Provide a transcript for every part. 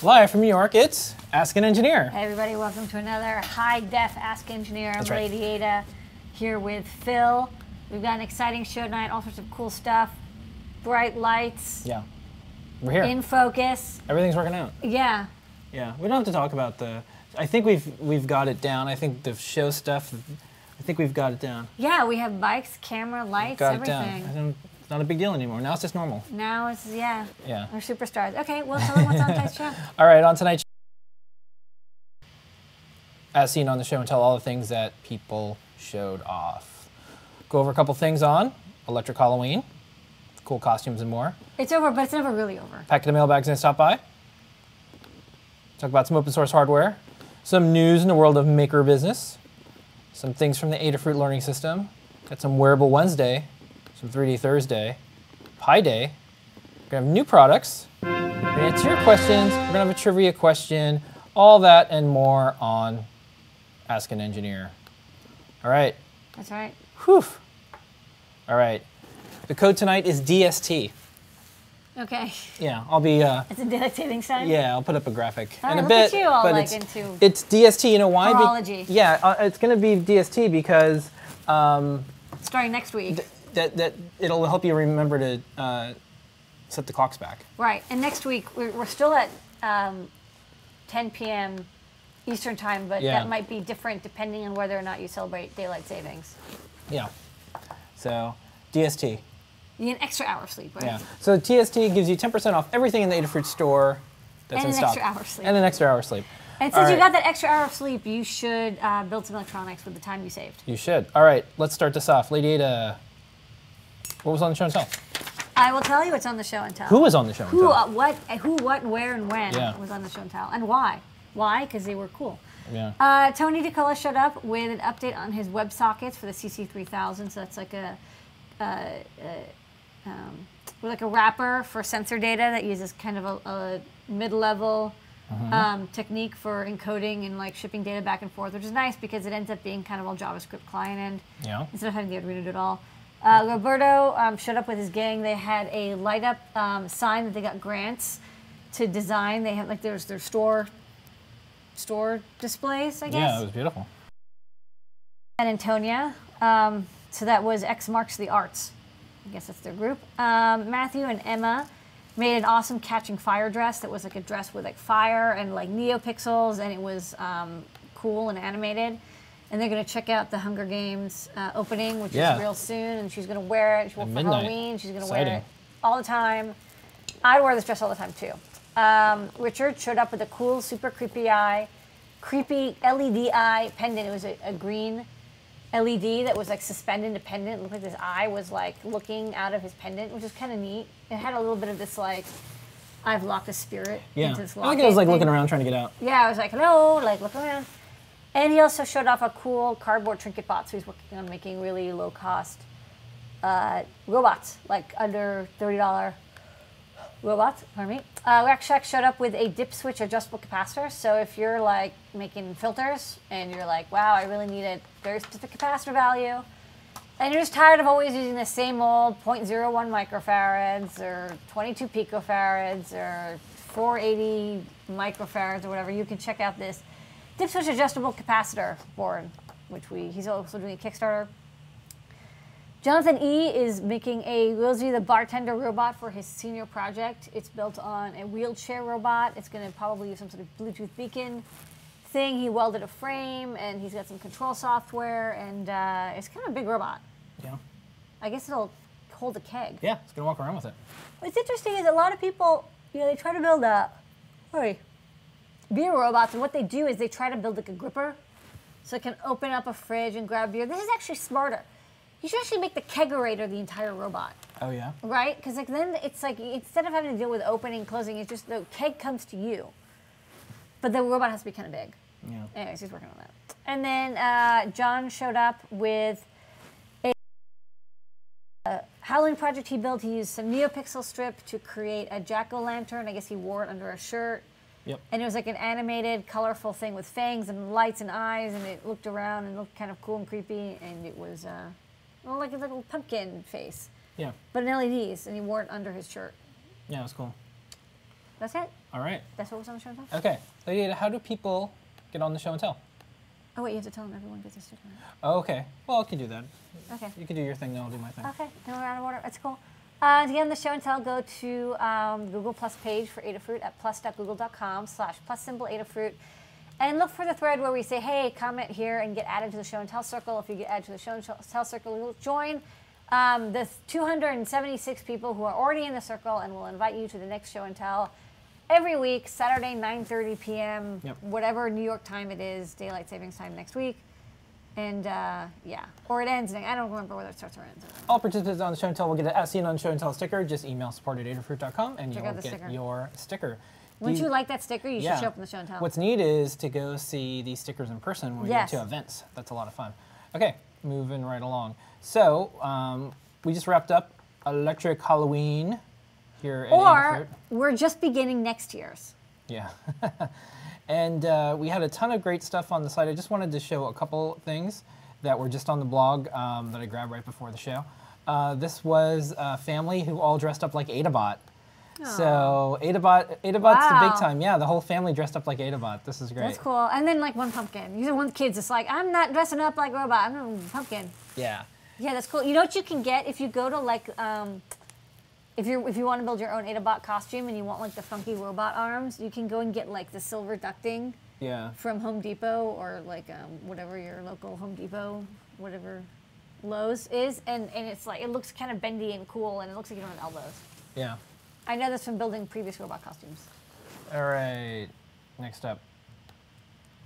Live from New York, it's Ask an Engineer. Hey everybody, welcome to another high-def Ask Engineer. I'm That's right. Lady Ada, here with Phil. We've got an exciting show tonight, all sorts of cool stuff. Bright lights. Yeah, we're here. In focus. Everything's working out. Yeah. Yeah, we don't have to talk about the, I think we've got it down. I think the show stuff, I think we've got it down. Yeah, we have mics, camera, lights, got everything. It down. It's not a big deal anymore. Now it's just normal. Now it's, yeah. Yeah. We're superstars. Okay, well, tell them what's on tonight's show. All right, on tonight's show, as seen on the show and tell all the things that people showed off. Go over a couple things on Electric Halloween, cool costumes and more. It's over, but it's never really over. Packet of mailbags and stop by. Talk about some open source hardware. Some news in the world of maker business. Some things from the Adafruit learning system. Got some Wearable Wednesday. Some 3D Thursday. Pi Day. We're going to have new products. We're going to answer your questions. We're going to have a trivia question. All that and more on Ask an Engineer. All right. That's right. Whew. All right. The code tonight is DST. Okay. Yeah, I'll be... It's a daylight savings time? Yeah, I'll put up a graphic All in right, a look bit. at you all, but like, into it's DST. You know why? horology. Yeah, it's going to be DST because Starting next week. that it'll help you remember to set the clocks back. Right, and next week we're still at 10 p.m. Eastern time, but Yeah. that might be different depending on whether or not you celebrate daylight savings. Yeah. So DST. You get an extra hour of sleep, right? Yeah. So TST gives you 10% off everything in the Adafruit store that's And in an stock. extra hour of sleep. And an extra hour of sleep. And All since you right. got that extra hour of sleep, you should build some electronics with the time you saved. You should. All right, let's start this off. Lady Ada, what was on the show and tell? I will tell you what's on the show and tell. Who was on the show and Who, tell? what, and where, and when Yeah. was on the show and tell, and why? Why? Because they were cool. Yeah. Tony DiCola showed up with an update on his WebSockets for the CC3000. So that's like a wrapper for sensor data that uses kind of a mid-level technique for encoding and like shipping data back and forth, which is nice because it ends up being kind of all JavaScript client end instead of having the Arduino do it all. Roberto showed up with his gang. They had a light up sign that they got grants to design. They have like their store displays, I guess. Yeah, it was beautiful. And Antonia. So that was X Marks the Arts. I guess that's their group. Matthew and Emma made an awesome catching fire dress that was like a dress with like fire and like neopixels, and it was cool and animated. And they're going to check out the Hunger Games opening, which is real soon, and she's going to wear it. She wore it for Halloween. She's going to wear it all the time. I'd wear this dress all the time too. Richard showed up with a cool, super creepy LED eye pendant. It was a green LED that was like suspended independent. It looked like this eye was like looking out of his pendant, which is kind of neat. It had a little bit of this like, I've locked a spirit into this locket. I think I was like looking around trying to get out. Yeah, I was like, hello, like look around. And he also showed off a cool cardboard trinket bot. So he's working on making really low cost robots, like under $30 robots, pardon me. Rack showed up with a dip switch adjustable capacitor. So if you're like making filters and you're like, wow, I really need a very specific capacitor value, and you're just tired of always using the same old 0.01 microfarads or 22 picofarads or 480 microfarads or whatever, you can check out this dip switch adjustable capacitor board, which he's also doing a Kickstarter. Jonathan E. is making a Rosie the Bartender robot for his senior project. It's built on a wheelchair robot. It's going to probably use some sort of Bluetooth beacon thing. He welded a frame, and he's got some control software, and it's kind of a big robot. Yeah. I guess it'll hold a keg. Yeah, it's going to walk around with it. What's interesting is a lot of people, they try to build beer robots, and what they do is they try to build like a gripper, so it can open up a fridge and grab beer. This is actually smarter. You should actually make the kegerator the entire robot. Oh, yeah? Right? Because like then it's like, instead of having to deal with opening, closing, it's just the keg comes to you. But the robot has to be kind of big. Yeah. Anyways, he's working on that. And then John showed up with a Halloween project he built. He used some NeoPixel strip to create a jack-o'-lantern. I guess he wore it under a shirt. Yep. And it was like an animated, colorful thing with fangs and lights and eyes, and it looked around and looked kind of cool and creepy, and it was like a little pumpkin face. Yeah. But in LEDs, and he wore it under his shirt. Yeah, it was cool. That's it. All right. That's what was on the show and tell. Okay. Lady Ada, how do people get on the show and tell? Oh wait, you have to tell them everyone gets a sticker. Oh, okay. Well, I can do that. Okay. You can do your thing, then I'll do my thing. Okay. Then we're out of order. That's cool. To get on the show and tell, go to the Google Plus page for Adafruit at plus.google.com/plus_Adafruit. And look for the thread where we say, hey, comment here and get added to the show and tell circle. If you get added to the show and tell circle, you'll join the 276 people who are already in the circle, and we'll invite you to the next show and tell every week, Saturday, 9:30 p.m., whatever New York time it is, daylight savings time next week. And yeah, or it ends. I don't remember whether it starts or ends. All participants on the show and tell will get a seen on show and tell sticker. Just email support@adafruit.com and you'll get your sticker. Wouldn't you like that sticker? You should show up in the show and tell. What's neat is to go see these stickers in person when we go to events. That's a lot of fun. Okay, moving right along. So we just wrapped up Electric Halloween here at Adafruit. We're just beginning next year's. Yeah. And we had a ton of great stuff on the site. I just wanted to show a couple things that were just on the blog that I grabbed right before the show. This was a family who all dressed up like Adabot. Aww. So Adabot's the big time. Yeah, the whole family dressed up like Adabot. This is great. That's cool. And then like one pumpkin. You know, one kid's just like, I'm not dressing up like a robot. I'm a pumpkin. Yeah. Yeah, that's cool. You know what you can get if you go to like, if you want to build your own Adabot costume and you want like the funky robot arms, you can go and get like the silver ducting. Yeah. From Home Depot or like whatever your local Home Depot, whatever Lowe's is, and it's like it looks kind of bendy and cool, and it looks like you don't have elbows. Yeah. I know this from building previous robot costumes. All right, next up.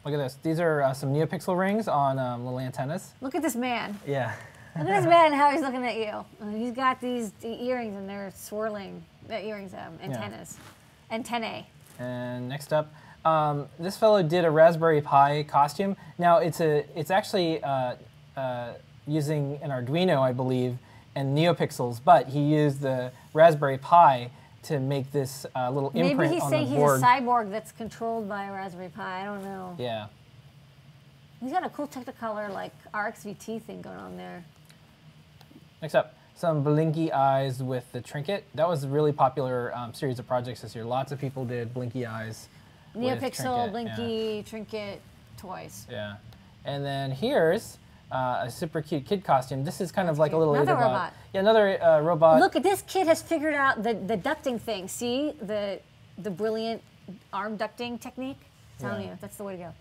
Look at this. These are some NeoPixel rings on little antennas. Look at this man. Yeah. Look at this man, how he's looking at you. He's got these earrings, and they're swirling. Antennas. Yeah. Antennae. And next up, this fellow did a Raspberry Pi costume. Now it's actually using an Arduino, I believe, and NeoPixels, but he used the Raspberry Pi to make this little imprint on the board. Maybe he's saying he's a cyborg that's controlled by a Raspberry Pi. I don't know. Yeah. He's got a cool Technicolor like RxVT thing going on there. Next up, some blinky eyes with the Trinket. That was a really popular series of projects this year. Lots of people did blinky eyes. NeoPixel, blinky, Trinket toys. Yeah. And then here's a super cute kid costume. This is kind of like a little another robot. Yeah, another robot. Look, this kid has figured out the ducting thing. See the brilliant arm ducting technique? I'm telling you, that's the way to go.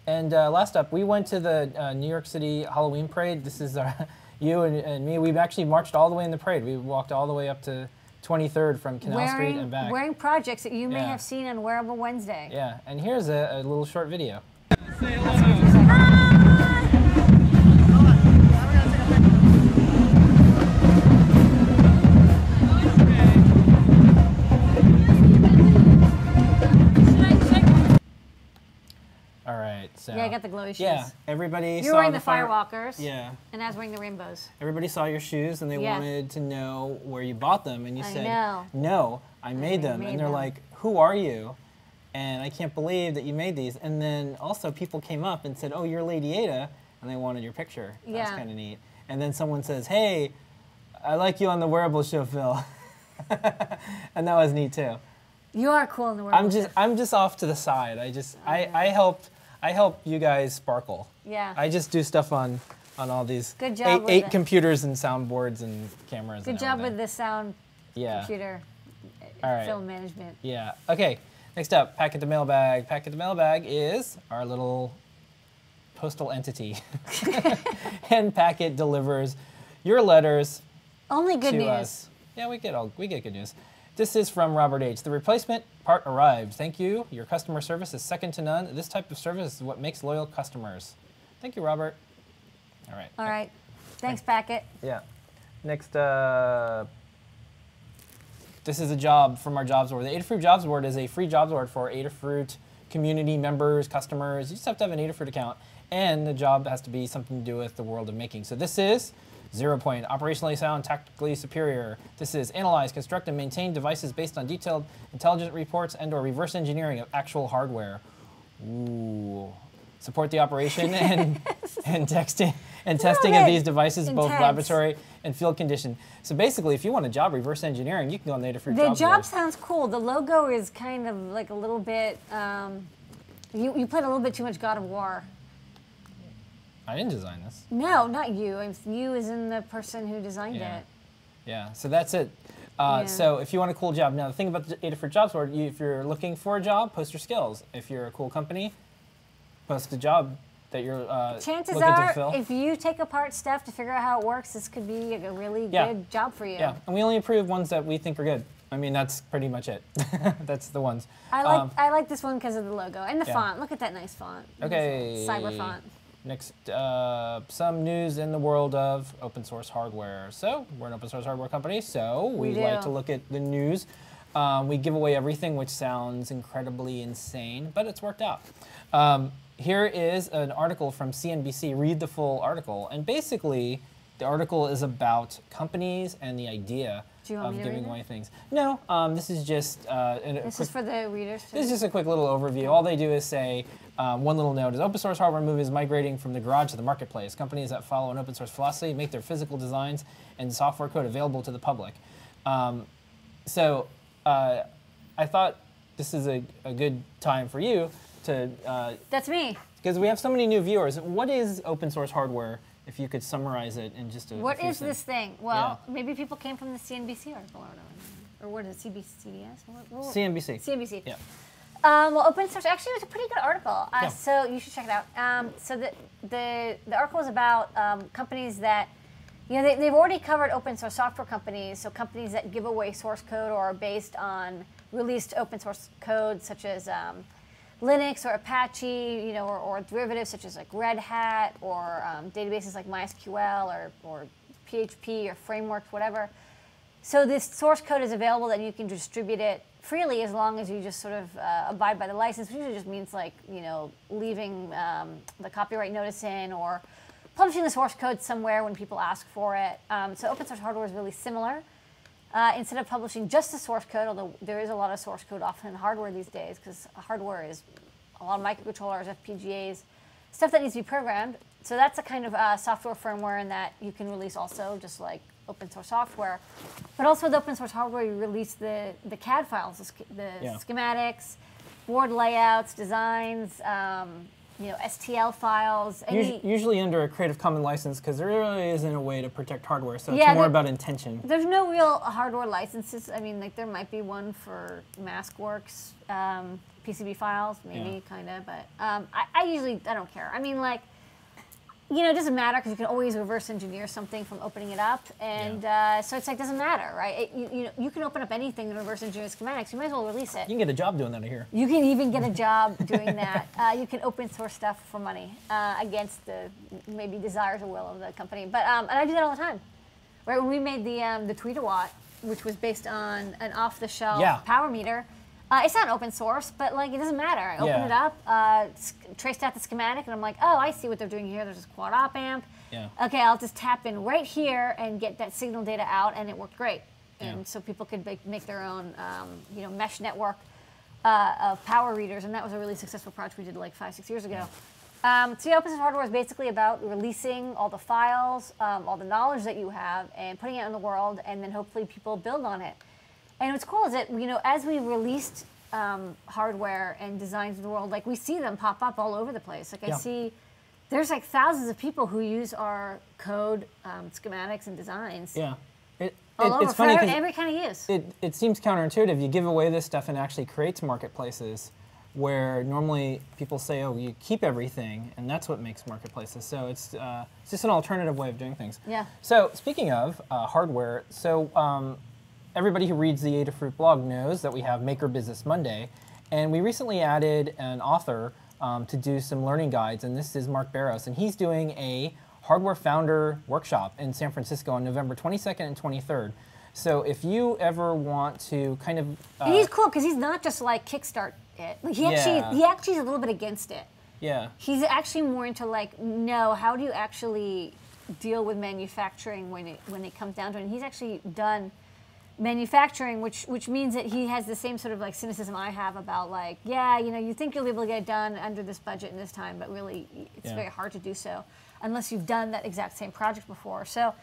And last up, we went to the New York City Halloween parade. This is you and me. We've actually marched all the way in the parade. We walked all the way up to 23rd from Canal Street and back. Wearing projects that you may have seen on Wearable Wednesday. Yeah, and here's a little short video. Say hello. All right, so yeah, I got the glowy shoes. Yeah, everybody. You're wearing the Firewalkers. Yeah. And I was wearing the rainbows. Everybody saw your shoes and they wanted to know where you bought them, and you said, "No, I made them." And they're like, "Who are you?" And I can't believe that you made these. And then also people came up and said, "Oh, you're Lady Ada," and they wanted your picture. That's kind of neat. And then someone says, "Hey, I like you on the Wearable show, Phil," and that was neat too. You are cool in the Wearable. I'm just off to the side. I help you guys sparkle. Yeah. I just do stuff on all these Good job eight computers and soundboards and cameras. Good job with the sound computer film management. Yeah. Okay. Next up, Packet to Mailbag. Packet to Mailbag is our little postal entity, and Packet delivers your letters. Only good news. Us. Yeah, we get good news. This is from Robert H. The replacement part arrived. Thank you. Your customer service is second to none. This type of service is what makes loyal customers. Thank you, Robert. All right. All right. Thanks, Packet. Yeah. Next, this is a job from our jobs board. The Adafruit jobs board is a free jobs board for Adafruit community members, customers. You just have to have an Adafruit account, and the job has to be something to do with the world of making. So this is 0 point, operationally sound, tactically superior. This is analyze, construct, and maintain devices based on detailed intelligent reports and/or reverse engineering of actual hardware. Ooh. support the operation and testing of these devices, both intense. laboratory and field condition. So basically, if you want a job reverse engineering, you can go on the Adafruit The jobs job board. sounds cool. The logo is kind of like a little bit. You played a little bit too much God of War. I didn't design this. No, not you. You as in the person who designed Yeah. it. Yeah, so that's it. Yeah. So if you want a cool job, now the thing about the Adafruit jobs board, if you're looking for a job, post your skills. If you're a cool company, post a job that you're Chances looking to are, fill. if you take apart stuff to figure out how it works, this could be a really good job for you. Yeah, and we only approve ones that we think are good. I mean, that's pretty much it. That's the ones. I like this one because of the logo and the Yeah. font. Look at that nice font. Okay. Cyber font. Next, some news in the world of open source hardware. So we're an open source hardware company, so we do. like to look at the news. We give away everything, which sounds incredibly insane, but it's worked out. Here is an article from CNBC. Read the full article. And basically, the article is about companies and the idea Do you want of me to giving read it? away things. No, this is just This is for the readers. Too. this is just a quick little overview. All they do is say, one little note is open source hardware move is migrating from the garage to the marketplace. Companies that follow an open source philosophy make their physical designs and software code available to the public. So I thought this is a good time for you to, That's me. because we have so many new viewers. What is open source hardware, if you could summarize it in just a What few is this sentences? thing? Well, maybe people came from the CNBC article or what is it, CBS? CNBC. CNBC. Yeah. Well, open source actually it was a pretty good article, Yeah. so you should check it out. So the article is about companies that, they've already covered open source software companies, so companies that give away source code or are based on released open source code, such as Linux or Apache, or derivatives such as like Red Hat or databases like MySQL or PHP or frameworks, whatever. So this source code is available that you can distribute it freely as long as you just sort of abide by the license, which usually just means like, leaving the copyright notice in or publishing the source code somewhere when people ask for it. So open source hardware is really similar. Instead of publishing just the source code, although there is a lot of source code often in hardware these days, because hardware is a lot of microcontrollers, FPGAs, stuff that needs to be programmed. So that's a kind of software firmware in that you can release also, just like open source software. But also with open source hardware, you release the CAD files, the schematics, board layouts, designs, STL files. Usually under a Creative Commons license, because there really isn't a way to protect hardware, so Yeah, it's more about intention. There's no real hardware licenses. I mean, like there might be one for MaskWorks, PCB files, maybe, kind of, but I usually don't care. I mean, like, it doesn't matter because you can always reverse engineer something from opening it up, and so it's like doesn't matter, right? You can open up anything and reverse engineer schematics. You might as well release it. You can get a job doing that here. You can even get a job doing that. You can open source stuff for money against the maybe desires or will of the company. But and I do that all the time. Right when we made the Tweetawatt, which was based on an off-the-shelf power meter. It's not open source, but like it doesn't matter. I open it up, traced out the schematic, and I'm like, oh, I see what they're doing here. There's this quad op amp. Yeah. Okay, I'll just tap in right here and get that signal data out, and it worked great. And so people could make their own, mesh network of power readers, and that was a really successful project we did like 5-6 years ago. So open source hardware is basically about releasing all the files, all the knowledge that you have, and putting it in the world, and then hopefully people build on it. And what's cool is that, as we released hardware and designs in the world, like we see them pop up all over the place. Like I see, there's like thousands of people who use our code, schematics, and designs. Yeah. All over, it's funny for 'cause every kind of use. it seems counterintuitive. You give away this stuff and it actually creates marketplaces where normally people say, oh, you keep everything, and that's what makes marketplaces. So it's just an alternative way of doing things. Yeah. So speaking of hardware, so everybody who reads the Adafruit blog knows that we have Maker Business Monday, and we recently added an author to do some learning guides, and this is Mark Barros, and he's doing a hardware founder workshop in San Francisco on November 22nd and 23rd. So if you ever want to kind of... and he's cool because he's not just like kickstart it. Like he actually is a little bit against it. Yeah. He's actually more into like, no, how do you actually deal with manufacturing when it comes down to it? And he's actually done manufacturing, which means that he has the same sort of like cynicism I have about like, yeah, you know, you think you'll be able to get it done under this budget in this time, but really it's very hard to do so unless you've done that exact same project before. So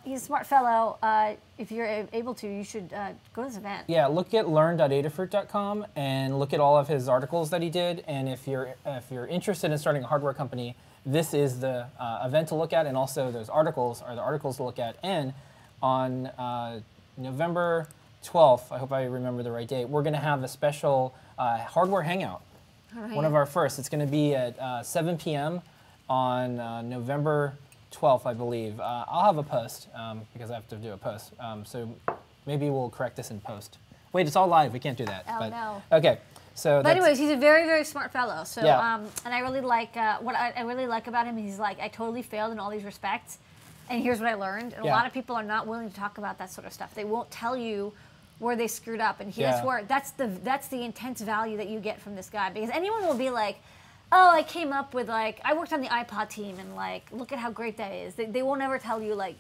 he's a smart fellow. If you're able to, you should go to this event. Yeah, look at learn.adafruit.com and look at all of his articles that he did. And if you're interested in starting a hardware company, this is the event to look at, and also those articles are the articles to look at. And on November 12th, I hope I remember the right date, we're going to have a special hardware hangout. All right. One of our first. It's going to be at 7 p.m. on November 12th, I believe. I'll have a post because I have to do a post. So maybe we'll correct this in post. Wait, it's all live. We can't do that. Oh, no. Okay. So but anyways, he's a very, very smart fellow. So, yeah. And I really like, what I really like about him, he's like, I totally failed in all these respects, and here's what I learned. And a lot of people are not willing to talk about that sort of stuff. They won't tell you where they screwed up, and that's where, that's the intense value that you get from this guy. Because anyone will be like, oh, I came up with like, I worked on the iPod team, and like, look at how great that is. They won't ever tell you like,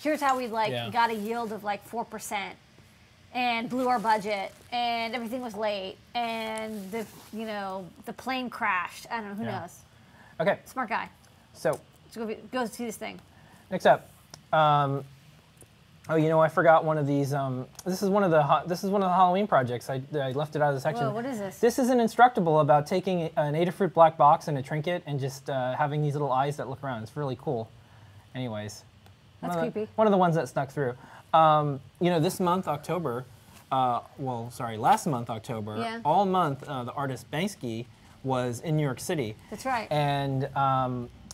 here's how we like got a yield of like 4%. And blew our budget, and everything was late, and the plane crashed. I don't know, who knows? Okay. Smart guy. So Let's go see this thing. next up, oh, I forgot one of these. This is one of the Halloween projects. I left it out of the section. Whoa, what is this? This is an Instructable about taking an Adafruit black box and a trinket and just having these little eyes that look around. It's really cool. Anyways, That's creepy. One of the ones that snuck through. This month, October, last month, October, all month, the artist Banksy was in New York City. That's right. And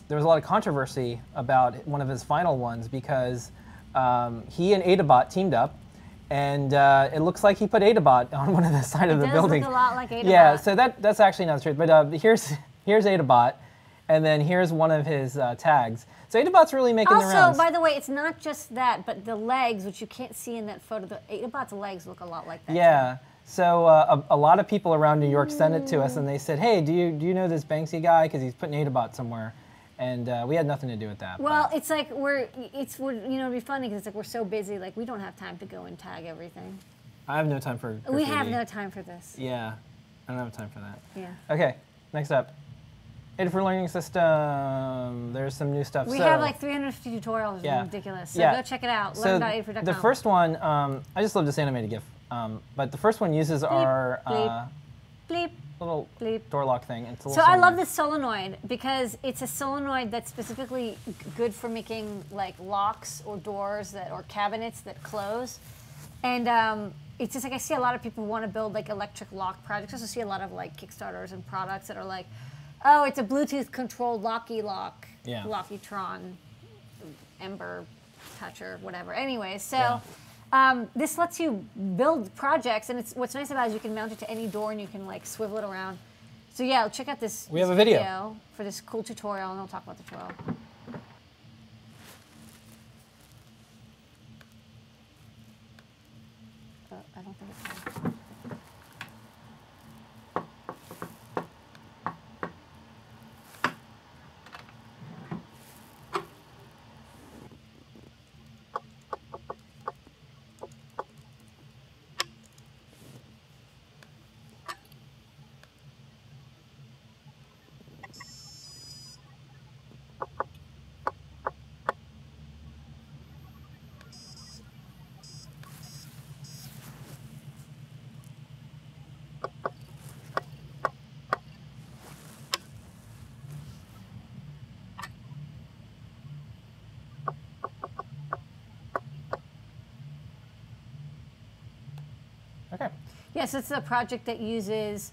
there was a lot of controversy about one of his final ones because he and Adabot teamed up, and it looks like he put Adabot on one of the side of the building. It does look a lot like Adabot. Yeah, so that's actually not the truth. But here's Adabot, and then here's one of his tags. So Adabot's really making the rounds. Also, by the way, it's not just that, but the legs, which you can't see in that photo, the Adabot's legs look a lot like that. Yeah. So a lot of people around New York sent it to us, and they said, "Hey, do you know this Banksy guy? Because he's putting Adabot somewhere." And we had nothing to do with that. Well, it's like it'd be funny because it's like we're so busy, like we don't have time to go and tag everything. I have no time for graffiti. We have no time for this. Yeah, I don't have time for that. Yeah. Okay, next up. Adafruit Learning System. There's some new stuff. We have like 350 tutorials. It's ridiculous. So go check it out. Learn.adafruit.com. The first one, I just love this animated GIF. But the first one uses our little door lock thing. It's a little I love this solenoid because it's a solenoid that's specifically good for making like locks or doors or cabinets that close. And it's just like I see a lot of people who want to build like electric lock projects. I also see a lot of like Kickstarters and products that are like, oh, it's a Bluetooth controlled locky lock, Lockytron, Ember, Toucher, whatever. Anyway, so this lets you build projects, and what's nice about it is you can mount it to any door and you can like swivel it around. So yeah, check out this. We have a video for this cool tutorial, and we'll talk about the tutorial. I don't think it's on. Okay. Yes, it's a project that uses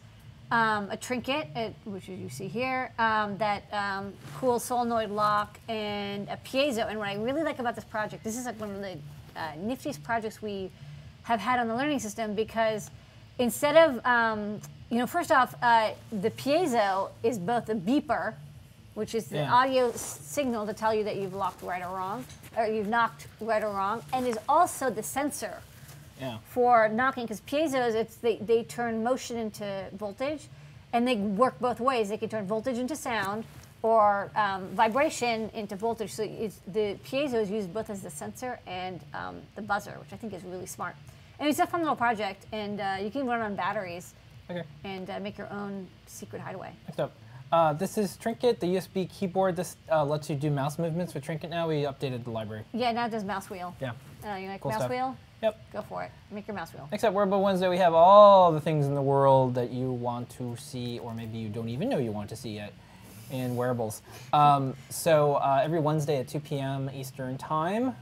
a trinket, which you see here, that cool solenoid lock, and a piezo. And what I really like about this project, this is like one of the niftiest projects we have had on the learning system, because instead of, first off, the piezo is both a beeper, which is the audio signal to tell you that you've locked right or wrong, or you've knocked right or wrong, and is also the sensor for knocking, because piezos, they turn motion into voltage, and they work both ways. They can turn voltage into sound, or vibration into voltage. So the piezo is used both as the sensor and the buzzer, which I think is really smart. And it's a fun little project, and you can run on batteries and make your own secret hideaway. Next up, this is Trinket, the USB keyboard. This lets you do mouse movements with Trinket now. We updated the library. Yeah, now it does mouse wheel. Yeah. You like Cool mouse stuff. wheel? Yep. Go for it. Make your mouse wheel. Next up, Wearable Wednesday, we have all the things in the world that you want to see, or maybe you don't even know you want to see yet in wearables. So every Wednesday at 2 p.m. Eastern Time,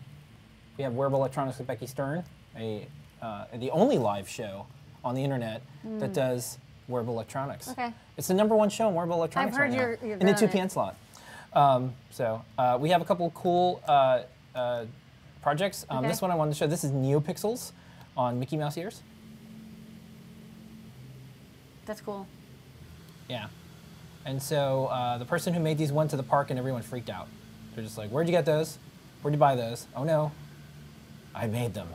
we have Wearable Electronics with Becky Stern, the only live show on the internet that does wearable electronics. Okay. It's the #1 show in wearable electronics I've heard right now, you're in the good 2 on it. p.m. slot. We have a couple cool projects. Okay. This one I wanted to show. This is NeoPixels on Mickey Mouse ears. That's cool. Yeah. And so the person who made these went to the park and everyone freaked out. They're just like, where'd you get those? Where'd you buy those? Oh no, I made them.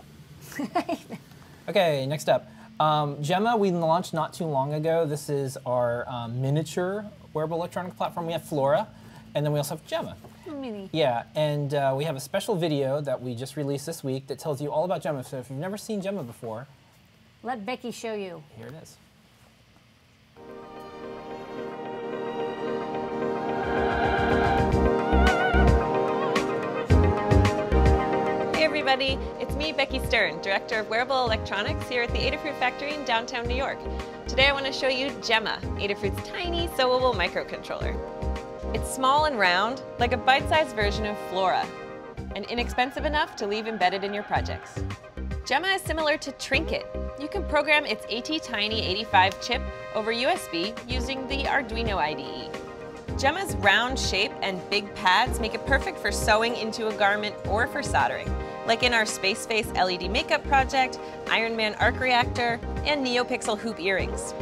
Okay, next up. Gemma, we launched not too long ago. This is our miniature wearable electronic platform. We have Flora, and then we also have Gemma. Mini. Yeah, and we have a special video that we just released this week that tells you all about Gemma. So if you've never seen Gemma before, Let Becky show you. here it is. Hey everybody, it's me, Becky Stern, Director of Wearable Electronics here at the Adafruit factory in downtown New York. Today I want to show you Gemma, Adafruit's tiny sewable microcontroller. It's small and round, like a bite-sized version of Flora, and inexpensive enough to leave embedded in your projects. Gemma is similar to Trinket. You can program its ATtiny85 chip over USB using the Arduino IDE. Gemma's round shape and big pads make it perfect for sewing into a garment or for soldering, like in our Space Face LED makeup project, Iron Man arc reactor, and NeoPixel hoop earrings.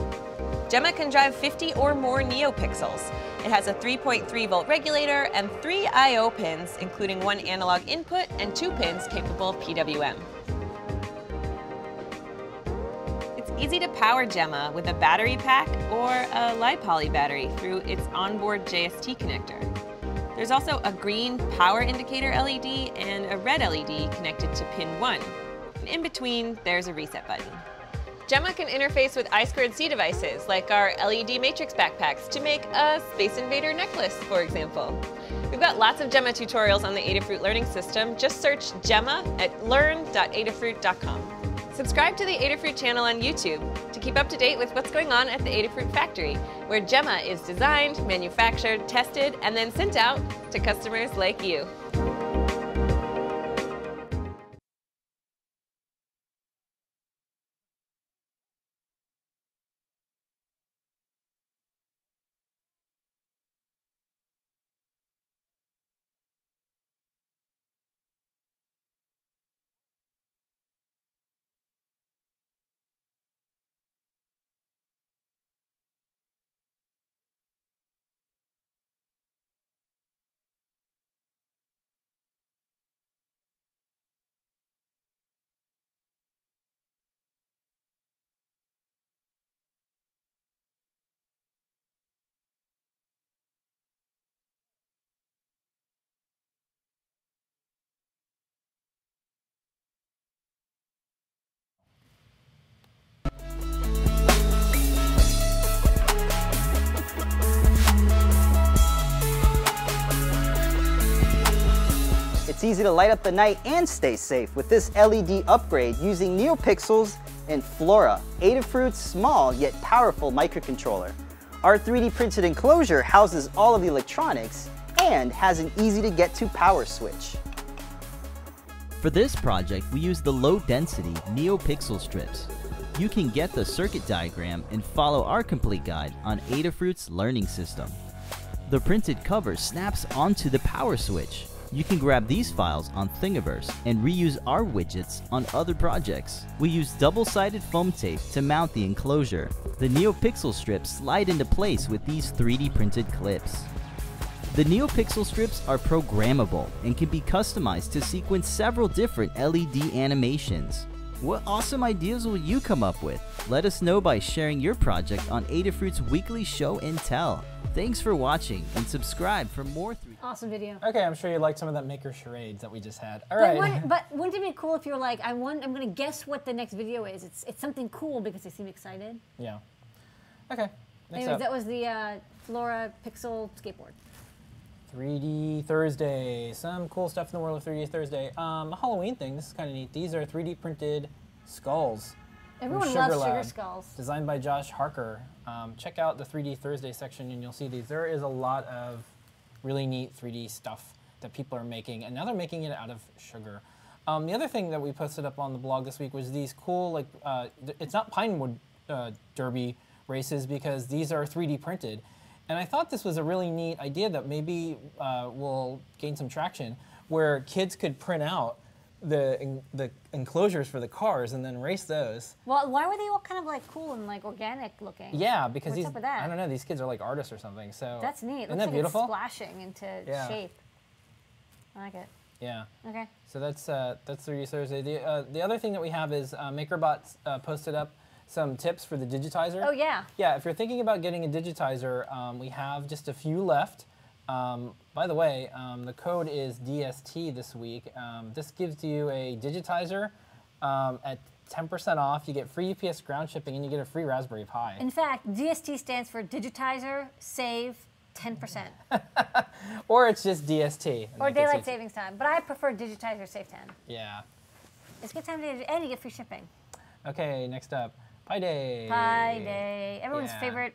Gemma can drive 50 or more NeoPixels. It has a 3.3 volt regulator and 3 I/O pins, including 1 analog input and 2 pins capable of PWM. It's easy to power Gemma with a battery pack or a LiPoly battery through its onboard JST connector. There's also a green power indicator LED and a red LED connected to pin 1. And in between, there's a reset button. Gemma can interface with I2C devices like our LED matrix backpacks to make a Space Invader necklace, for example. We've got lots of Gemma tutorials on the Adafruit Learning System. Just search Gemma at learn.adafruit.com. Subscribe to the Adafruit channel on YouTube to keep up to date with what's going on at the Adafruit factory, where Gemma is designed, manufactured, tested, and then sent out to customers like you. It's easy to light up the night and stay safe with this LED upgrade using NeoPixels and Flora, Adafruit's small yet powerful microcontroller. Our 3D printed enclosure houses all of the electronics and has an easy to get to power switch. For this project, we use the low-density NeoPixel strips. You can get the circuit diagram and follow our complete guide on Adafruit's Learning System. The printed cover snaps onto the power switch. You can grab these files on Thingiverse and reuse our widgets on other projects. We use double-sided foam tape to mount the enclosure. The NeoPixel strips slide into place with these 3D printed clips. The NeoPixel strips are programmable and can be customized to sequence several different LED animations. What awesome ideas will you come up with? Let us know by sharing your project on Adafruit's weekly show and tell. Thanks for watching and subscribe for more. Awesome video. Okay, I'm sure you liked some of that maker charades that we just had. All But, right. but wouldn't it be cool if you're like, I'm going to guess what the next video is? It's something cool because they seem excited. Yeah. Okay. Next Anyways, up. that was the Flora Pixel skateboard. 3D Thursday. Some cool stuff in the world of 3D Thursday. A Halloween thing. This is kind of neat. These are 3D printed skulls. Everyone Sugar loves Lab, sugar skulls. Designed by Josh Harker. Check out the 3D Thursday section and you'll see these. There is a lot of really neat 3D stuff that people are making, and now they're making it out of sugar. The other thing that we posted up on the blog this week was these cool, like, it's not Pinewood Derby races because these are 3D printed. And I thought this was a really neat idea that maybe will gain some traction, where kids could print out the enclosures for the cars and then race those. Well, why were they all kind of like cool and like organic looking? Yeah, because What's these, up with that? I don't know, these kids are like artists or something. So That's neat. Isn't Looks that like beautiful? It's splashing into shape. I like it. Yeah. Okay. So that's 3D Thursday. The other thing that we have is MakerBot posted up some tips for the digitizer. Oh yeah. Yeah, if you're thinking about getting a digitizer, we have just a few left. By the way, the code is DST this week. This gives you a digitizer at 10% off. You get free UPS ground shipping and you get a free Raspberry Pi. In fact, DST stands for Digitizer Save 10%. Or it's just DST. Or Daylight Savings Time. But I prefer Digitizer Save 10. Yeah. It's a good time to, and you get free shipping. Okay, next up, Pi Day. Pi Day. Everyone's Yeah. favorite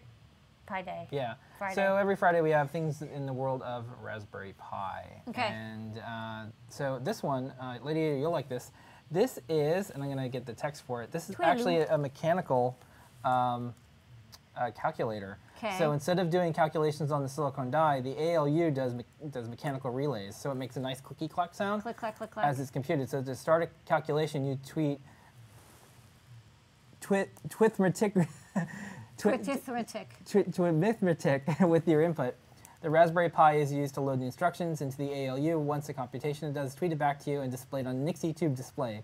Pi Day. Yeah. Friday. So every Friday we have things in the world of Raspberry Pi. Okay. And so this one, Lydia, you'll like this. This is, and I'm going to get the text for it. This is actually a mechanical calculator. Okay. So instead of doing calculations on the silicon die, the ALU does mechanical relays. So it makes a nice clicky clack sound Click, clack, click, clack. as it's computed. So to start a calculation, you twithmatic with your input. The Raspberry Pi is used to load the instructions into the ALU. Once the computation is done, it's tweeted back to you and displayed on Nixie Tube display.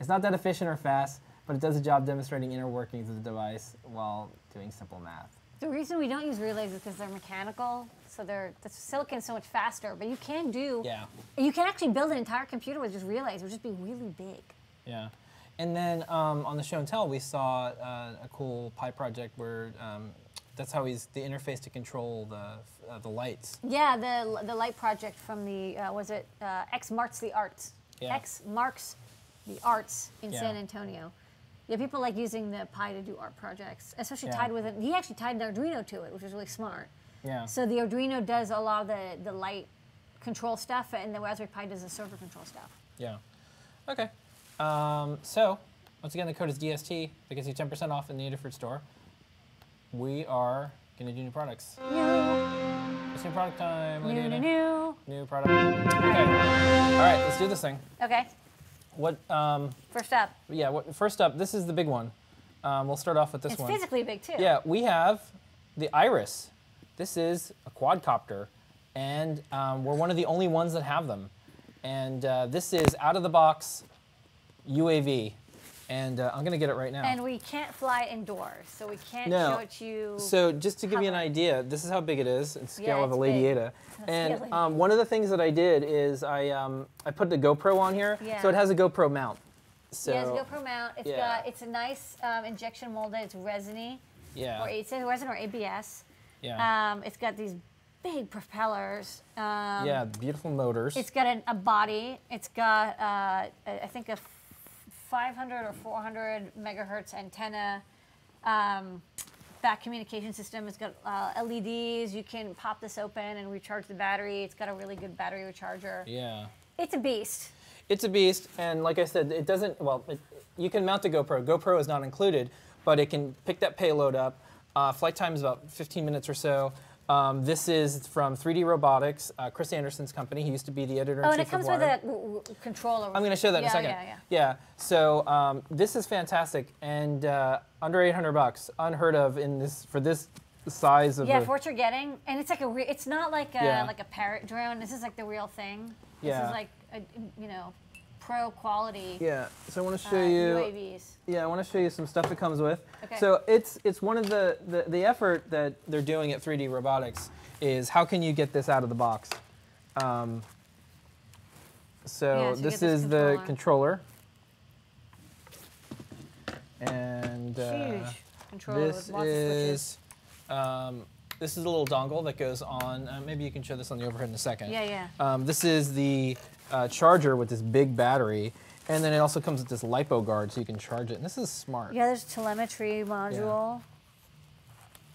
It's not that efficient or fast, but it does a job demonstrating inner workings of the device while doing simple math. The reason we don't use relays is because they're mechanical, so the silicon's so much faster. But you can do, you can actually build an entire computer with just relays. It would just be really big. Yeah. And then on the show and tell, we saw a cool Pi project where that's how he's the interface to control the lights. Yeah, the light project from the X Marks the Arts. Yeah. X Marks the Arts in San Antonio. Yeah, people like using the Pi to do art projects, especially tied with it. He actually tied an Arduino to it, which is really smart. Yeah. So the Arduino does a lot of the light control stuff, and the Raspberry Pi does the server control stuff. Yeah. Okay. So, once again, the code is DST. That gets you 10% off in the Adafruit store. We are going to do new products. It's new product time. New product. Okay. All right, let's do this thing. Okay. What? First up. Yeah. First up, this is the big one. We'll start off with this It's one. It's physically big too. Yeah, we have the Iris. This is a quadcopter, and we're one of the only ones that have them. And this is out of the box UAV, and I'm gonna get it right now. And we can't fly indoors, so we can't No. show it to you. So just to give you an idea, this is how big it is. It's scale of a it's Lady big. Ada. Scale And one of the things that I did is I put the GoPro on here, Yeah. so it has a GoPro mount. So yeah, it's a GoPro mount. It's yeah. it's a nice injection molded. It's resiny. yeah, Or it says resin or ABS. yeah, It's got these big propellers. yeah, beautiful motors. It's got a body. It's got I think a 500 or 400 megahertz antenna. Back communication system. It's got LEDs. You can pop this open and recharge the battery. It's got a really good battery recharger. Yeah. It's a beast. It's a beast, and like I said, it doesn't, well, you can mount the GoPro. GoPro is not included, but it can pick that payload up. Flight time is about 15 minutes or so. This is from 3D Robotics, Chris Anderson's company. He used to be the editor-in-chief Oh, and it comes of with Wired. a controller. I'm going to show that in a second. Yeah. So this is fantastic, and under 800 bucks, unheard of in this for this size of. Yeah, for what you're getting, and it's like it's not like a Yeah. like a parrot drone. This is like the real thing. This Yeah. is like a pro quality. Yeah. So I want to show you. UAVs. Yeah, I want to show you some stuff it comes with. Okay. So it's one of the effort that they're doing at 3D Robotics is how can you get this out of the box. So this is the controller. And huge controller this with lots of switches. This is a little dongle that goes on. Maybe you can show this on the overhead in a second. Yeah, yeah. This is the charger with this big battery, and then it also comes with this LiPo guard so you can charge it. And this is smart. Yeah, there's a telemetry module. Yeah.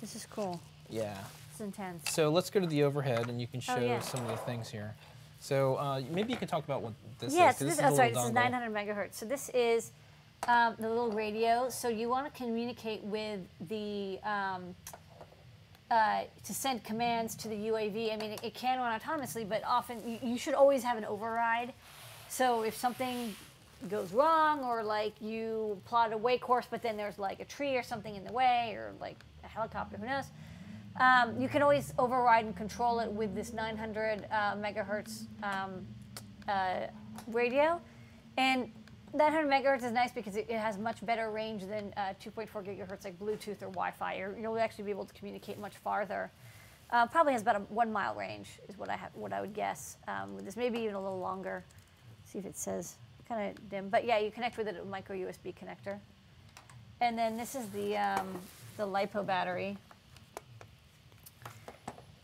This is cool. Yeah. It's intense. So let's go to the overhead, and you can show yeah. some of the things here. So maybe you can talk about what this is. Yeah, so this is 900 megahertz. So this is the little radio. So you want to communicate with the to send commands to the UAV. I mean, it can run autonomously, but often you should always have an override. So if something goes wrong, or like you plot a wake course, but then there's like a tree or something in the way, or like a helicopter, who knows? You can always override and control it with this 900 megahertz radio. And 900 megahertz is nice because it has much better range than 2.4 gigahertz like Bluetooth or Wi-Fi. You'll actually be able to communicate much farther. Probably has about a 1 mile range is what I would guess with this. Maybe even a little longer. See if it says, kind of dim. But yeah, you connect with it with a micro USB connector. And then this is the LiPo battery.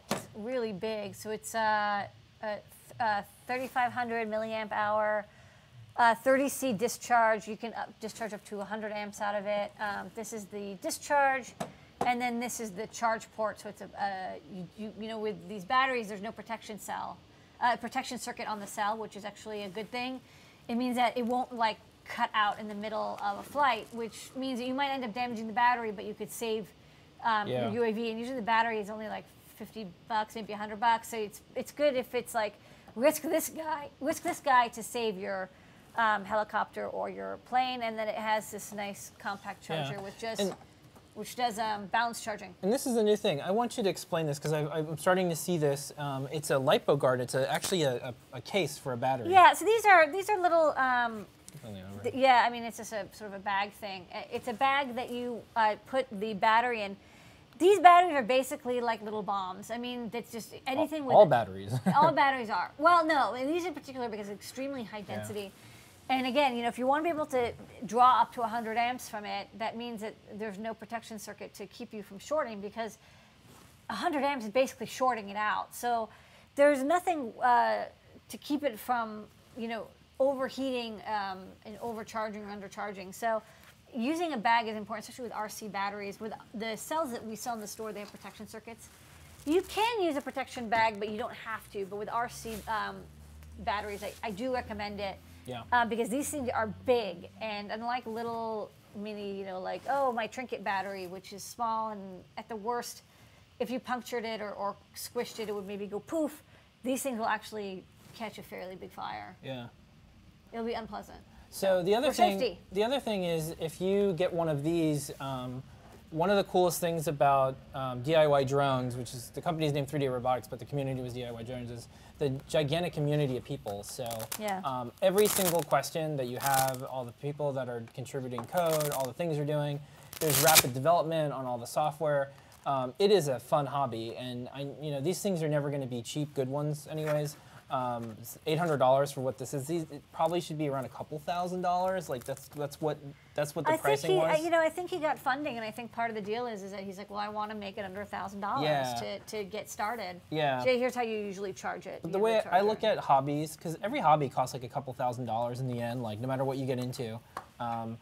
It's really big. So it's 3,500 milliamp hour. 30C discharge. You can discharge up to 100 amps out of it. This is the discharge, and then this is the charge port. So it's with these batteries, there's no protection circuit on the cell, which is actually a good thing. It means that it won't like cut out in the middle of a flight, which means that you might end up damaging the battery, but you could save your UAV. And usually the battery is only like $50, maybe $100. So it's good if it's like risk this guy to save your helicopter or your plane, and then it has this nice compact charger which does balance charging. And this is a new thing. I want you to explain this because I'm starting to see this. It's a LiPo guard. It's actually a case for a battery. Yeah. So these are little. Yeah. I mean, it's just a sort of a bag thing. It's a bag that you put the battery in. These batteries are basically like little bombs. I mean, that's just anything with all batteries. All batteries are. Well, no, and these in particular because it's extremely high density. Yeah. And again, if you want to be able to draw up to 100 amps from it, that means that there's no protection circuit to keep you from shorting, because 100 amps is basically shorting it out. So there's nothing to keep it from, overheating and overcharging or undercharging. So using a bag is important, especially with RC batteries. With the cells that we sell in the store, they have protection circuits. You can use a protection bag, but you don't have to. But with RC batteries, I do recommend it. Yeah. Because these things are big, and unlike little mini, my trinket battery, which is small, and at the worst, if you punctured it or squished it, it would maybe go poof. These things will actually catch a fairly big fire. Yeah. It'll be unpleasant. So the other thing is, if you get one of these, one of the coolest things about DIY drones, which is the company's name 3D Robotics, but the community was DIY drones, is the gigantic community of people. So every single question that you have, all the people that are contributing code, all the things you're doing, there's rapid development on all the software. It is a fun hobby, and these things are never going to be cheap, good ones anyways. It's $800 for what this is. It probably should be around a couple $1,000s. Like that's what the pricing was. I think he got funding, and I think part of the deal is that he's like, well, I want to make it under $1,000 to get started. Yeah. Jay, here's how you usually charge it. But the way I look at hobbies, because every hobby costs like a couple $1,000s in the end. Like no matter what you get into, how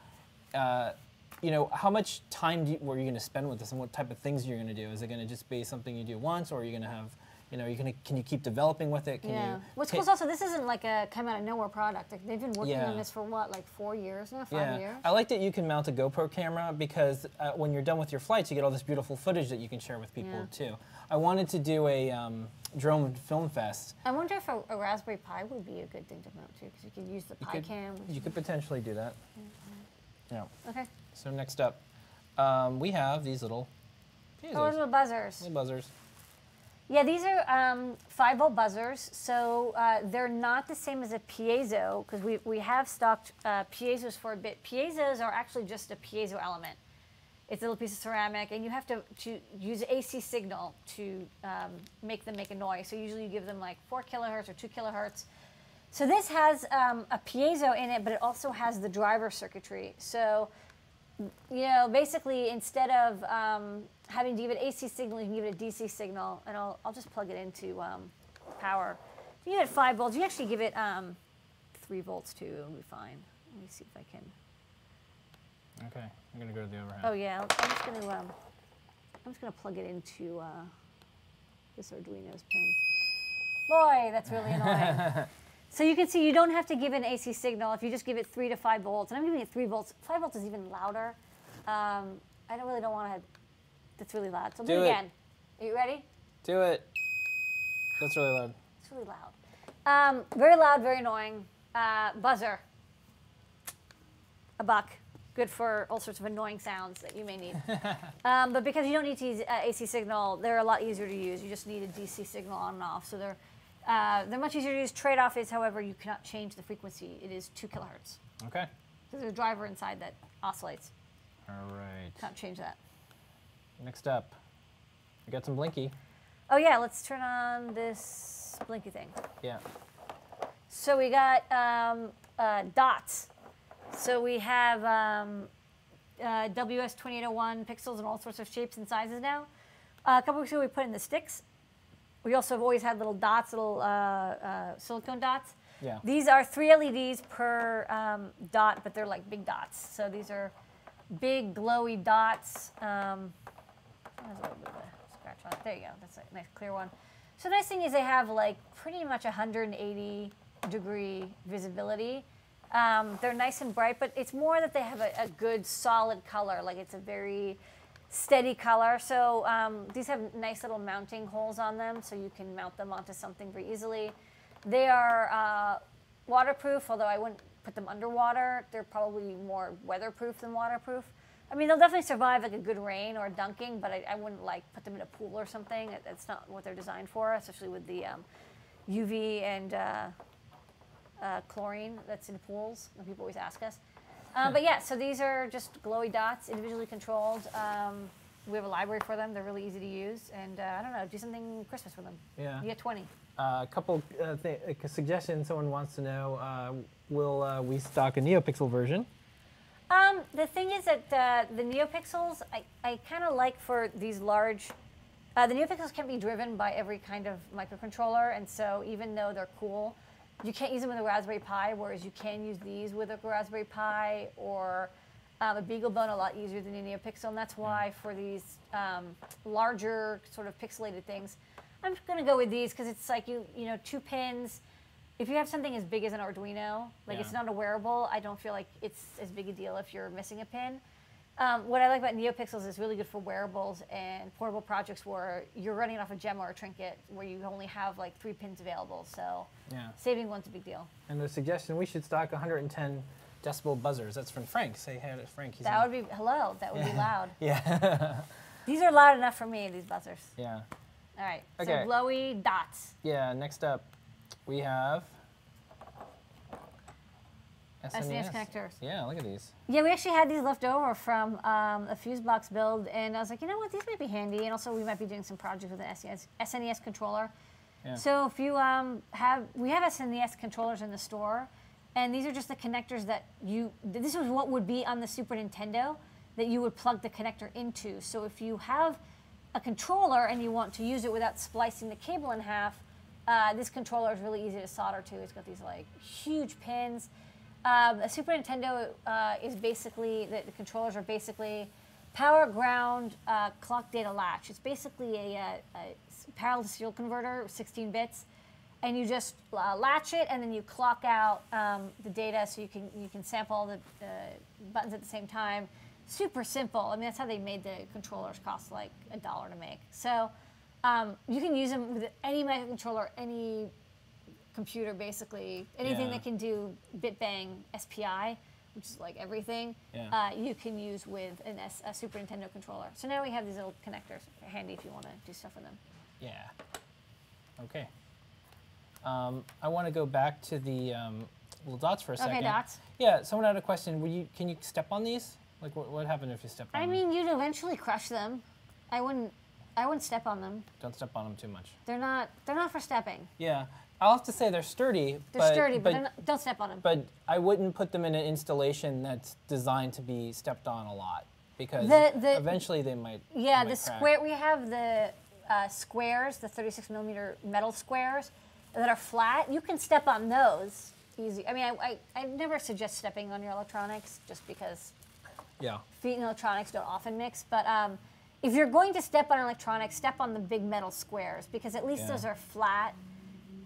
much time were you going to spend with this, and what type of things you're going to do? Is it going to just be something you do once, or are you going to have can you keep developing with it? What's cool is also this isn't like a come out of nowhere product. Like they've been working on this for what, like 4 years now, 5 years? I like that you can mount a GoPro camera because when you're done with your flights, you get all this beautiful footage that you can share with people too. I wanted to do a drone film fest. I wonder if a Raspberry Pi would be a good thing to mount too, because you could use the Pi cam. You could potentially do that. Yeah. Okay. So next up, we have these little. Little buzzers. Little buzzers. Yeah, these are 5-volt buzzers, so they're not the same as a piezo, because we have stocked piezos for a bit. Piezos are actually just a piezo element. It's a little piece of ceramic, and you have to use AC signal to make them make a noise. So usually you give them like 4 kilohertz or 2 kilohertz. So this has a piezo in it, but it also has the driver circuitry. So, you know, basically instead of having to give it AC signal, you can give it a DC signal, and I'll just plug it into power. If you give it 5 volts, you actually give it 3 volts too, it'll be fine. Let me see if I can. Okay, I'm gonna go to the overhead. Oh yeah, I'm just gonna plug it into this Arduino's pin. Boy, that's really annoying. So you can see you don't have to give an AC signal if you just give it 3 to 5 volts. And I'm giving it 3 volts. 5 volts is even louder. I really don't want to. That's really loud. So do it again. Are you ready? Do it. That's really loud. It's really loud. Very loud, very annoying. Buzzer. $1. Good for all sorts of annoying sounds that you may need. But because you don't need to use AC signal, they're a lot easier to use. You just need a DC signal on and off. So they're much easier to use. Trade-off is, however, you cannot change the frequency. It is 2 kilohertz. Okay. There's a driver inside that oscillates. All right. Can't change that. Next up, we got some Blinky. Oh yeah, let's turn on this blinky thing. Yeah. So we got dots. So we have WS2801 pixels in all sorts of shapes and sizes now. A couple weeks ago we put in the sticks. We also have always had little dots, little silicone dots. Yeah. These are 3 LEDs per dot, but they're like big dots. So these are big glowy dots. There's a little bit of a scratch on it. There you go. That's a nice clear one. So the nice thing is they have like pretty much 180-degree visibility. They're nice and bright, but it's more that they have a good solid color. Like it's a very steady color. So these have nice little mounting holes on them, so you can mount them onto something very easily. They are waterproof, although I wouldn't put them underwater. They're probably more weatherproof than waterproof. I mean, they'll definitely survive like a good rain or dunking, but I wouldn't like put them in a pool or something. That's not what they're designed for, especially with the UV and chlorine that's in pools. People always ask us. But yeah, so these are just glowy dots, individually controlled. We have a library for them. They're really easy to use. And I don't know, do something Christmas with them. Yeah. You get 20. A couple suggestions. Someone wants to know, will we stock a NeoPixel version? The thing is that the NeoPixels, I kind of like for these large, the NeoPixels can be driven by every kind of microcontroller, and so even though they're cool, you can't use them with a Raspberry Pi, whereas you can use these with a Raspberry Pi or a BeagleBone a lot easier than a NeoPixel, and that's why for these larger sort of pixelated things, I'm going to go with these because it's like, you know, 2 pins. If you have something as big as an Arduino, like it's not a wearable, I don't feel like it's as big a deal if you're missing a pin. What I like about NeoPixels is really good for wearables and portable projects where you're running off a gem or a trinket where you only have like 3 pins available. So saving one's a big deal. And the suggestion, we should stock 110 decibel buzzers. That's from Frank. Say hey to Frank. That would be, hello, that would be loud. Yeah. These are loud enough for me, these buzzers. Yeah. All right, Okay. so glowy dots. Yeah, next up, we have SNES connectors. Yeah, look at these. Yeah, we actually had these left over from a fuse box build, and I was like, you know what, these might be handy, and also we might be doing some projects with an SNES controller. Yeah. So if you we have SNES controllers in the store, and these are just the connectors that this is what would be on the Super Nintendo that you would plug the connector into. So if you have a controller and you want to use it without splicing the cable in half, this controller is really easy to solder to. It's got these like huge pins. A Super Nintendo is basically, the controllers are basically power, ground, clock, data, latch. It's basically a parallel to serial converter, 16 bits, and you just latch it and then you clock out the data so you can sample the buttons at the same time. Super simple. I mean, that's how they made the controllers, cost like $1 to make. So you can use them with any microcontroller, any computer, basically. Anything that can do bit bang SPI, which is like everything, you can use with a Super Nintendo controller. So now we have these little connectors. They're handy if you want to do stuff with them. Yeah. Okay. I want to go back to the little dots for a second. Okay, dots. Yeah, someone had a question. Can you step on these? Like, what happened if you step on I them? mean, you'd eventually crush them. I wouldn't step on them. Don't step on them too much. They're not for stepping. Yeah. I'll have to say they're sturdy. They're sturdy, but don't step on them. But I wouldn't put them in an installation that's designed to be stepped on a lot because eventually they might. Yeah, they the might crack. square. We have the squares, the 36 millimeter metal squares that are flat. You can step on those easy. I mean, I never suggest stepping on your electronics just because Yeah. feet and electronics don't often mix. But if you're going to step on electronics, step on the big metal squares because at least Yeah. those are flat.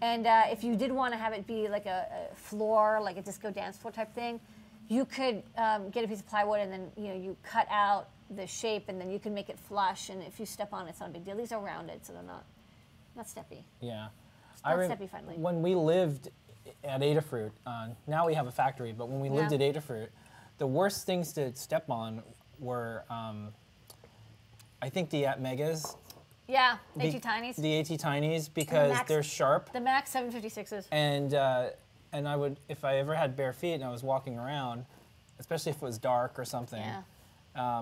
And if you did want to have it be like a floor, like a disco dance floor type thing, you could get a piece of plywood and then you cut out the shape and then you can make it flush. And if you step on it, it's not a big deal. These are rounded, so they're not steppy. Yeah. Not steppy friendly. When we lived at Adafruit, now we have a factory, but when we lived Yeah. at Adafruit, the worst things to step on were, I think the Megas. Yeah, AT Tinies. The AT Tinies because Max- they're sharp. The Max 756s. And I would, if I ever had bare feet and I was walking around, especially if it was dark or something, Yeah.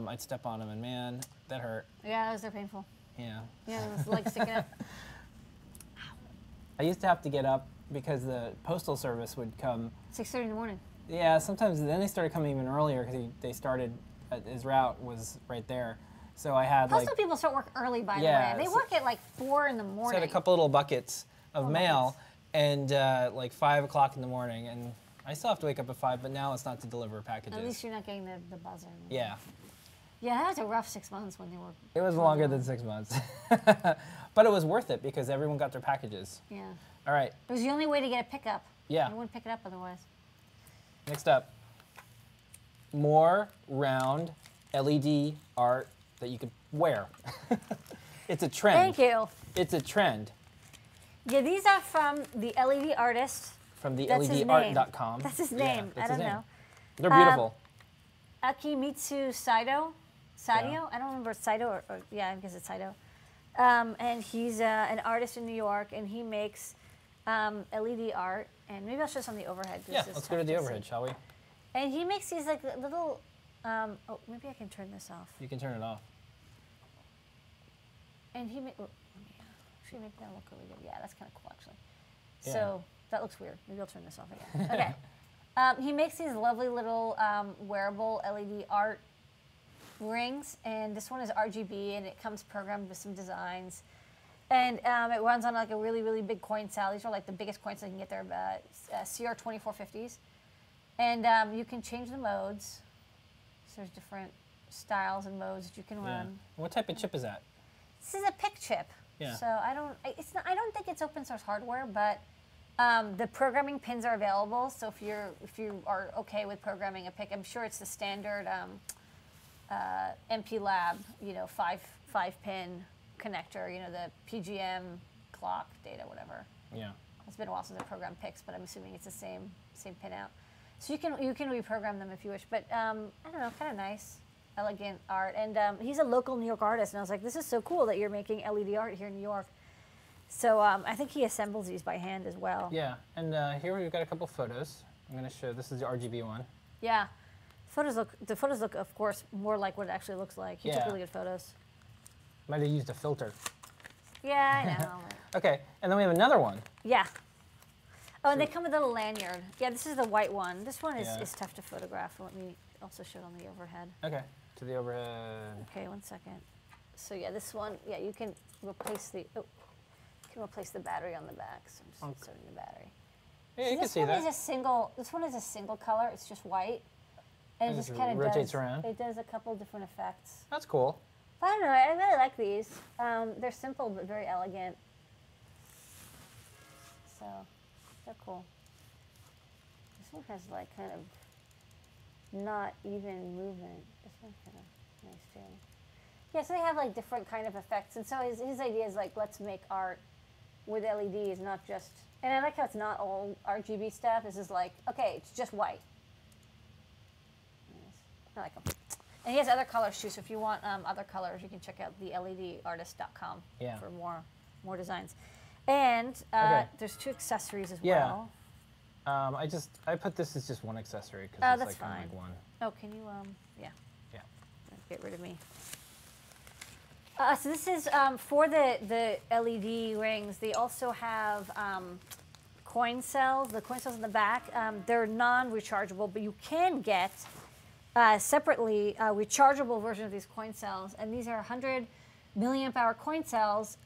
I'd step on them and man, that hurt. Yeah, those are painful. Yeah. Yeah, those legs sticking up. I used to have to get up because the postal service would come. 6:30 in the morning. Yeah, sometimes then they started coming even earlier because they started, his route was right there. So I had Postal people start work early, by Yeah, the way. They so- work at like 4 in the so I morning. had a couple little buckets of Little mail and like 5 o'clock in the morning. And I still have to wake up at 5, but now it's not to deliver packages. At least you're not getting the buzzer. Yeah. Yeah, that was a rough 6 months when they were. It was longer than 6 months. But it was worth it because everyone got their packages. Yeah. All right, It was the only way to get a pickup. Yeah. You wouldn't pick it up otherwise. next up. More round LED art that you could wear. It's a trend. Thank you. It's a trend Yeah, these are from the LED artist. from the That's his name. LEDart.com. That's his Yeah, name. that's I his don't name. know. They're beautiful. Akimitsu Saito. Sadio? Yeah. I don't remember Saito or yeah, I guess it's Saito. And he's an artist in New York, and he makes LED art. And maybe I'll show some of the overhead. 'Cause Yeah, this is let's go to tough the see. overhead, shall we? And he makes these like little. Oh, maybe I can turn this off. You can turn it off. And he made. Oh, let me actually make that look really good. Yeah, that's kind of cool actually. Yeah. So that looks weird. Maybe I'll turn this off again. Okay. He makes these lovely little wearable LED art rings, and this one is RGB, and it comes programmed with some designs. And it runs on like a really, really big coin cell. These are like the biggest coins I can get there, CR2450s. And you can change the modes. So there's different styles and modes that you can Yeah. run. What type of chip is that? This is a PIC chip. Yeah. So I don't think it's open source hardware, but the programming pins are available. So if you are okay with programming a PIC, I'm sure it's the standard MP Lab, 5 pin connector, the PGM clock data, whatever. Yeah. It's been a while since I programmed PICs, but I'm assuming it's the same pinout. So you can reprogram them if you wish. But I don't know, kind of nice, elegant art. And he's a local New York artist, and I was like, this is so cool that you're making LED art here in New York. So I think he assembles these by hand as well. Yeah, and here we've got a couple photos. I'm going to show, this is the RGB one. Yeah. The photos look, of course, more like what it actually looks like. He took Yeah. really good photos. Might have used a filter. Yeah, I know. Okay, and then we have another one. Yeah. Oh, and they come with a little lanyard. Yeah, this is the white one. This one Yeah. is tough to photograph. Let me also show it on the overhead. Okay, to the overhead. Okay, 1 second. So yeah, this one, yeah, you can replace the battery on the back. So I'm just inserting the battery. Yeah, you can This see one that. is a single. This one is a single color. It's just white, and It it just just kind of rotates around. It does a couple different effects. That's cool. But I don't know. I really like these. They're simple but very elegant. So they're cool. This one has like kind of not even movement. This one's kind of nice too. Yeah, so they have like different kind of effects. And so his idea is like, let's make art with LEDs, not just, and I like how it's not all RGB stuff. This is like, okay, it's just white. Yes. I like them. And he has other colors too, so if you want other colors, you can check out the LEDartist.com Yeah. for more designs. And Okay. there's 2 accessories as Yeah. well. I put this as just one accessory because Oh, it's that's like kinda fine. like one. Oh, can you, yeah, Yeah. get rid of me. So this is for the LED rings. They also have coin cells. The coin cells in the back, they're non-rechargeable, but you can get separately a rechargeable version of these coin cells. And these are 100 milliamp hour coin cells.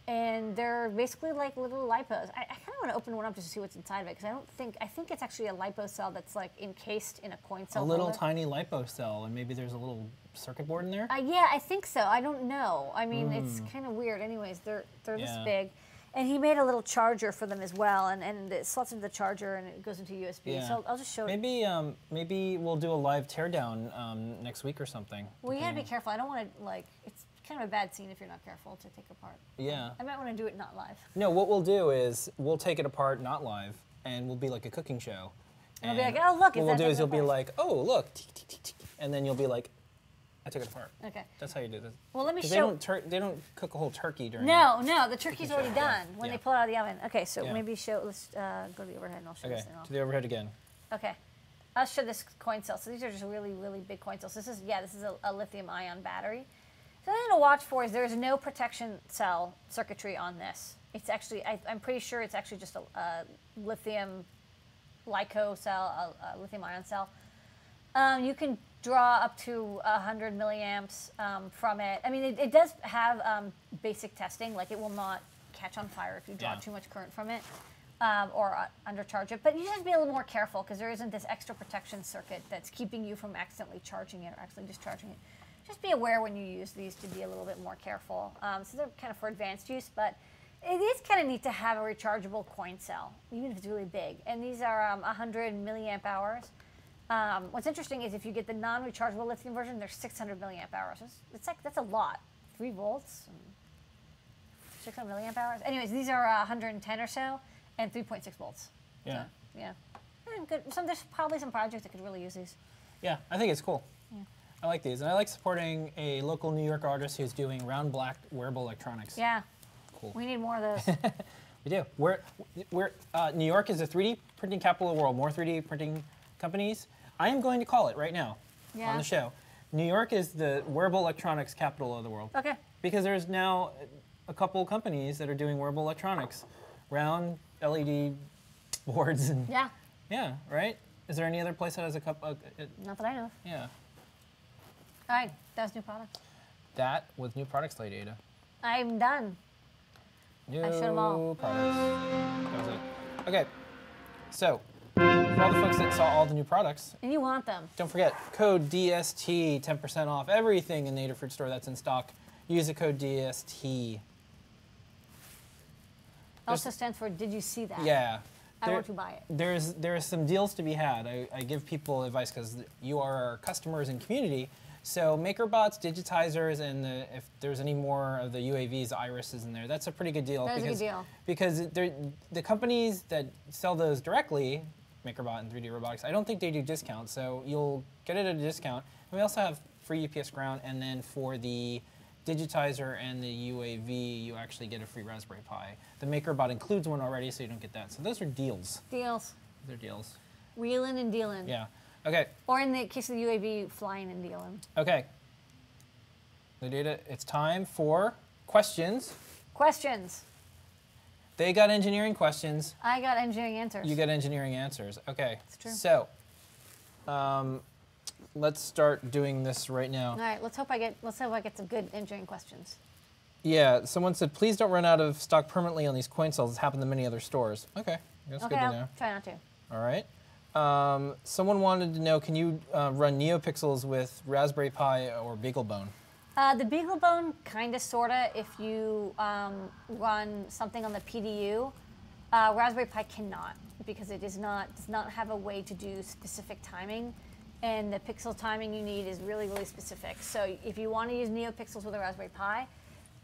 And they're basically like little lipos. I kind of want to open one up just to see what's inside of it because I think it's actually a lipo cell that's like encased in a coin cell. A little holder. tiny lipo cell, and maybe there's a little circuit board in there. Yeah, I think so. I don't know. I mean, it's kind of weird. Anyways, they're this Yeah. big, and he made a little charger for them as well, and it slots into the charger and it goes into USB. Yeah. So I'll just show it. Maybe we'll do a live teardown next week or something. Well, you gotta be careful. I don't want to like. It's kind of a bad scene if you're not careful to take apart. Yeah. I might want to do it not live. No, what we'll do is we'll take it apart, not live, and we'll be like a cooking show. And I'll be like, oh look, what we'll do is you'll be apart. like, oh look, tick, tick, tick, tick, and then you'll be like, I took it apart. Okay. That's how you do this. Well, let me 'Cause show. they don't cook a whole turkey during. No, the turkey's show, already yeah, done when yeah. they pull it out of the oven. Okay, so Yeah. maybe show. Let's go to the overhead and I'll show Okay, this thing off. to the overhead again. Okay, I'll show this coin cell. So these are just really, really big coin cells. This is a lithium-ion battery. So the thing to watch for is there's no protection cell circuitry on this. It's actually, I'm pretty sure it's actually just a lithium LiCo cell, a lithium-ion cell. You can draw up to 100 milliamps from it. I mean, it does have basic testing, like it will not catch on fire if you draw Yeah. too much current from it. Or undercharge it, but you just have to be a little more careful because there isn't this extra protection circuit that's keeping you from accidentally charging it or accidentally discharging it. Just be aware when you use these to be a little bit more careful. So they're kind of for advanced use, but it is kind of neat to have a rechargeable coin cell, even if it's really big. And these are 100 milliamp hours. What's interesting is if you get the non-rechargeable lithium version, they're 600 milliamp hours. It's like, that's a lot. 3 volts, 600 milliamp hours. Anyways, these are 110 or so. And 3.6 volts. Yeah. So, yeah. Good. There's probably some projects that could really use these. Yeah, I think it's cool. Yeah. I like these, and I like supporting a local New York artist who's doing round black wearable electronics. Yeah. Cool. We need more of those. We do. New York is the 3D printing capital of the world. More 3D printing companies. I am going to call it right now Yeah. on the show. New York is the wearable electronics capital of the world. Okay. Because there's now a couple companies that are doing wearable electronics, round LED boards and yeah, right. Is there any other place that has a couple? Not that I know of. Yeah. All right, that was new product. That was new products, Lady Ada. I'm done. New I showed 'em all. products. That was it. Okay. So, for all the folks that saw all the new products, And you want them. don't forget code DST, 10% off everything in the Adafruit store that's in stock. Use the code DST. Also stands for Did You See That? Yeah. I want to buy it. There's some deals to be had. I give people advice because you are our customers and community. So MakerBots, digitizers, and if there's any more of the UAVs, the irises in there, that's a pretty good deal. That is a good deal. Because the companies that sell those directly, MakerBot and 3D Robotics, I don't think they do discounts. So you'll get it at a discount. And we also have free UPS ground, and then for the digitizer and the UAV, you actually get a free Raspberry Pi. The MakerBot includes one already, so you don't get that. So those are deals. Deals. They're deals. Wheeling and dealing. Yeah. Okay. Or in the case of the UAV, flying and dealing. Okay. The data. It's time for questions. Questions. They got engineering questions. I got engineering answers. You get engineering answers. Okay. That's true. So, let's start doing this right now. All right, let's hope I get some good engineering questions. Yeah. Someone said, please don't run out of stock permanently on these coin cells. It's happened to many other stores. Okay. That's Okay, good to I'll know. try not to. All right. Someone wanted to know, can you run NeoPixels with Raspberry Pi or BeagleBone? The BeagleBone, kind of, sort of, if you run something on the PDU. Raspberry Pi cannot, because it does not have a way to do specific timing, and the pixel timing you need is really, really specific. So if you want to use NeoPixels with a Raspberry Pi,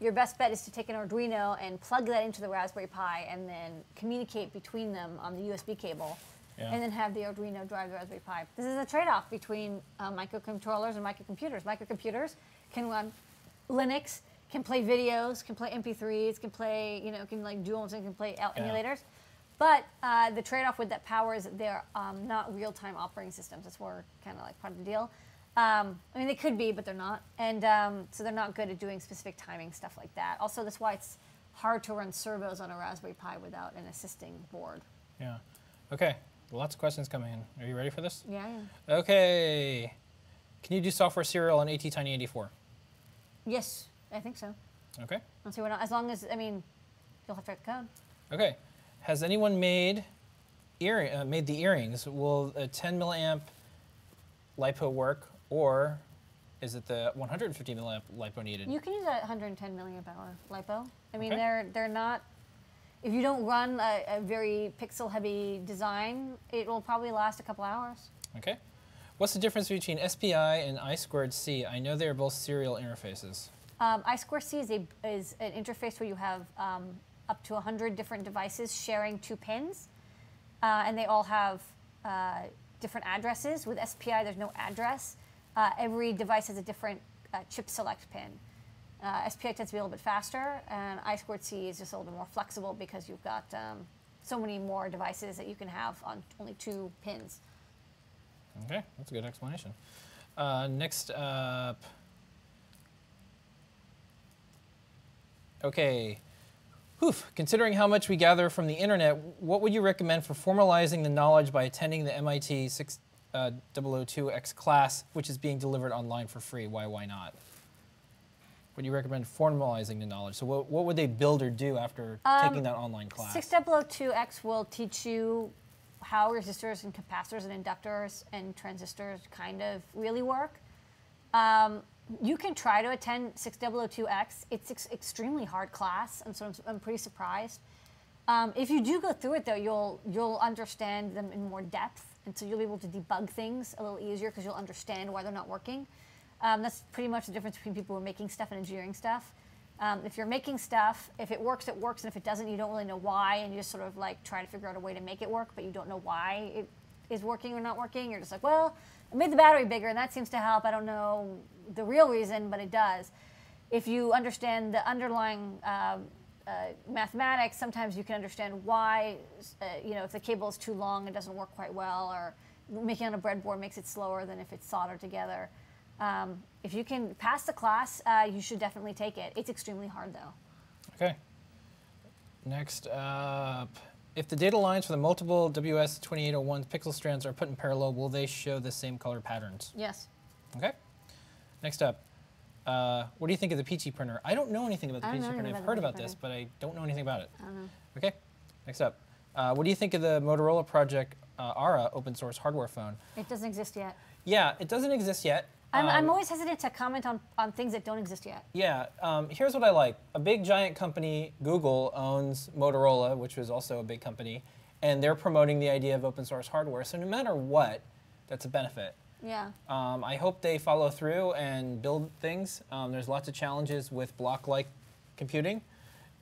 your best bet is to take an Arduino and plug that into the Raspberry Pi and then communicate between them on the USB cable. Yeah. And then have the Arduino drive the Raspberry Pi. This is a trade-off between microcontrollers and microcomputers. Microcomputers can run Linux, can play videos, can play MP3s, can play, can like duals and can play emulators. But the trade-off with that power is that they're not real-time operating systems. That's more kind of like part of the deal. I mean, they could be, but they're not. And so they're not good at doing specific timing, stuff like that. Also, that's why it's hard to run servos on a Raspberry Pi without an assisting board. Yeah. Okay. Lots of questions coming in. Are you ready for this? Yeah. Okay. Can you do software serial on ATtiny84? Yes, I think so. Okay. I'll see what. As long as, I mean, you'll have to write the code. Okay. Has anyone made the earrings? Will a 10 milliamp LiPo work, or is it the 150 milliamp LiPo needed? You can use a 110 milliamp hour LiPo. I mean, Okay. they're not. If you don't run a very pixel heavy design, it will probably last a couple hours. Okay. What's the difference between SPI and I2C? I know they are both serial interfaces. I2C is an interface where you have up to 100 different devices sharing 2 pins, and they all have different addresses. With SPI, there's no address. Every device has a different chip select pin. SPI tends to be a little bit faster, and I2C is just a little bit more flexible because you've got so many more devices that you can have on only 2 pins. Okay, that's a good explanation. Next up. Okay. Considering how much we gather from the internet, what would you recommend for formalizing the knowledge by attending the MIT 6002X class, which is being delivered online for free? Why not? Would you recommend formalizing the knowledge? So what would they build or do after taking that online class? 6002X will teach you how resistors and capacitors and inductors and transistors kind of really work. You can try to attend 6002X. It's an extremely hard class, and so I'm pretty surprised. If you do go through it, though, you'll understand them in more depth, and so you'll be able to debug things a little easier because you'll understand why they're not working. That's pretty much the difference between people who are making stuff and engineering stuff. If you're making stuff, if it works, it works, and if it doesn't, you don't really know why, and you just sort of like try to figure out a way to make it work, but you don't know why it is working or not working. You're just like, well, I made the battery bigger, and that seems to help. I don't know the real reason, but it does. If you understand the underlying mathematics, sometimes you can understand why, if the cable is too long, it doesn't work quite well, or making on a breadboard makes it slower than if it's soldered together. If you can pass the class, you should definitely take it. It's extremely hard, though. Okay. Next up, if the data lines for the multiple WS2801 pixel strands are put in parallel, will they show the same color patterns? Yes. Okay. Next up, what do you think of the Peachy printer? I don't know anything about the Peachy printer. I've heard about this, but I don't know anything about it. I don't know. Okay. Next up, what do you think of the Motorola Project Ara open source hardware phone? It doesn't exist yet. Yeah, it doesn't exist yet. I'm always hesitant to comment on things that don't exist yet. Yeah, here's what I like. A big giant company, Google, owns Motorola, which was also a big company, and they're promoting the idea of open source hardware. So no matter what, that's a benefit. Yeah. I hope they follow through and build things. There's lots of challenges with block-like computing.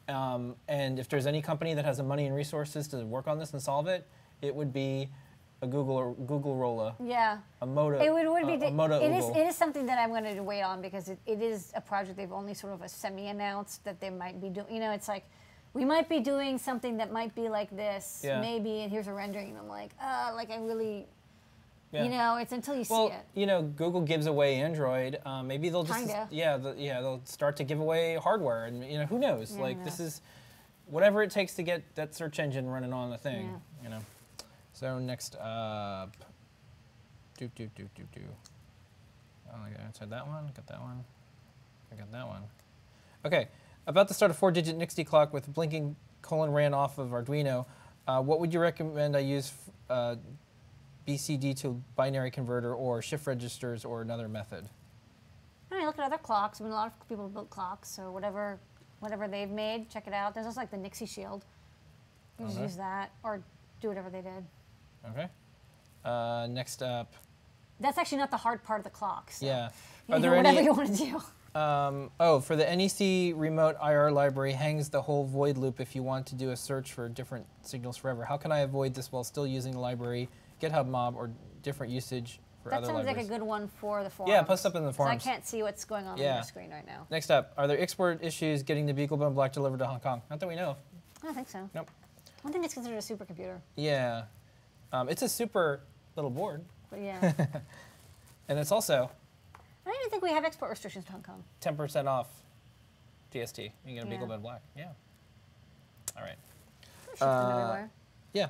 And if there's any company that has the money and resources to work on this and solve it, it would be a Google Rolla. Yeah. A Moto. It would be. It It is something that I'm going to wait on because it is a project they've only sort of semi-announced that they might be doing. It's like we might be doing something that might be like this, maybe, and here's a rendering, and I'm like, I really. Yeah. It's until you see it. Google gives away Android. Maybe they'll just Kinda. they'll start to give away hardware, and who knows? Yeah, This is whatever it takes to get that search engine running on the thing. Yeah. So next up, Oh, I answered that one. Got that one. I got that one. Okay, about to start a 4-digit NIXT clock with blinking colon ran off of Arduino. What would you recommend I use? BCD to binary converter or shift registers or another method? I mean, look at other clocks. I mean, a lot of people built clocks, so whatever they've made, check it out. There's also like the Nixie Shield. You just use that or do whatever they did. Okay. Next up. That's actually not the hard part of the clock. So Yeah. Are there whatever you want to do. For the NEC remote IR library hangs the whole void loop if you want to do a search for different signals forever. How can I avoid this while still using the library, GitHub mob, or different usage for That other sounds like libraries. a good one for the forums. Yeah, post up in the 'Cause forums. I can't see what's going on Yeah. your screen right now. Next up, are there export issues getting the Beagle Bone Black delivered to Hong Kong? Not that we know of. I don't think so. Nope. I don't think it's considered a supercomputer. Yeah. It's a super little board. But yeah. And it's also I don't even think we have export restrictions to Hong Kong. 10% off GST. You can get a Beagle Yeah. Bone Black. Yeah. All right. Ship them everywhere. Yeah.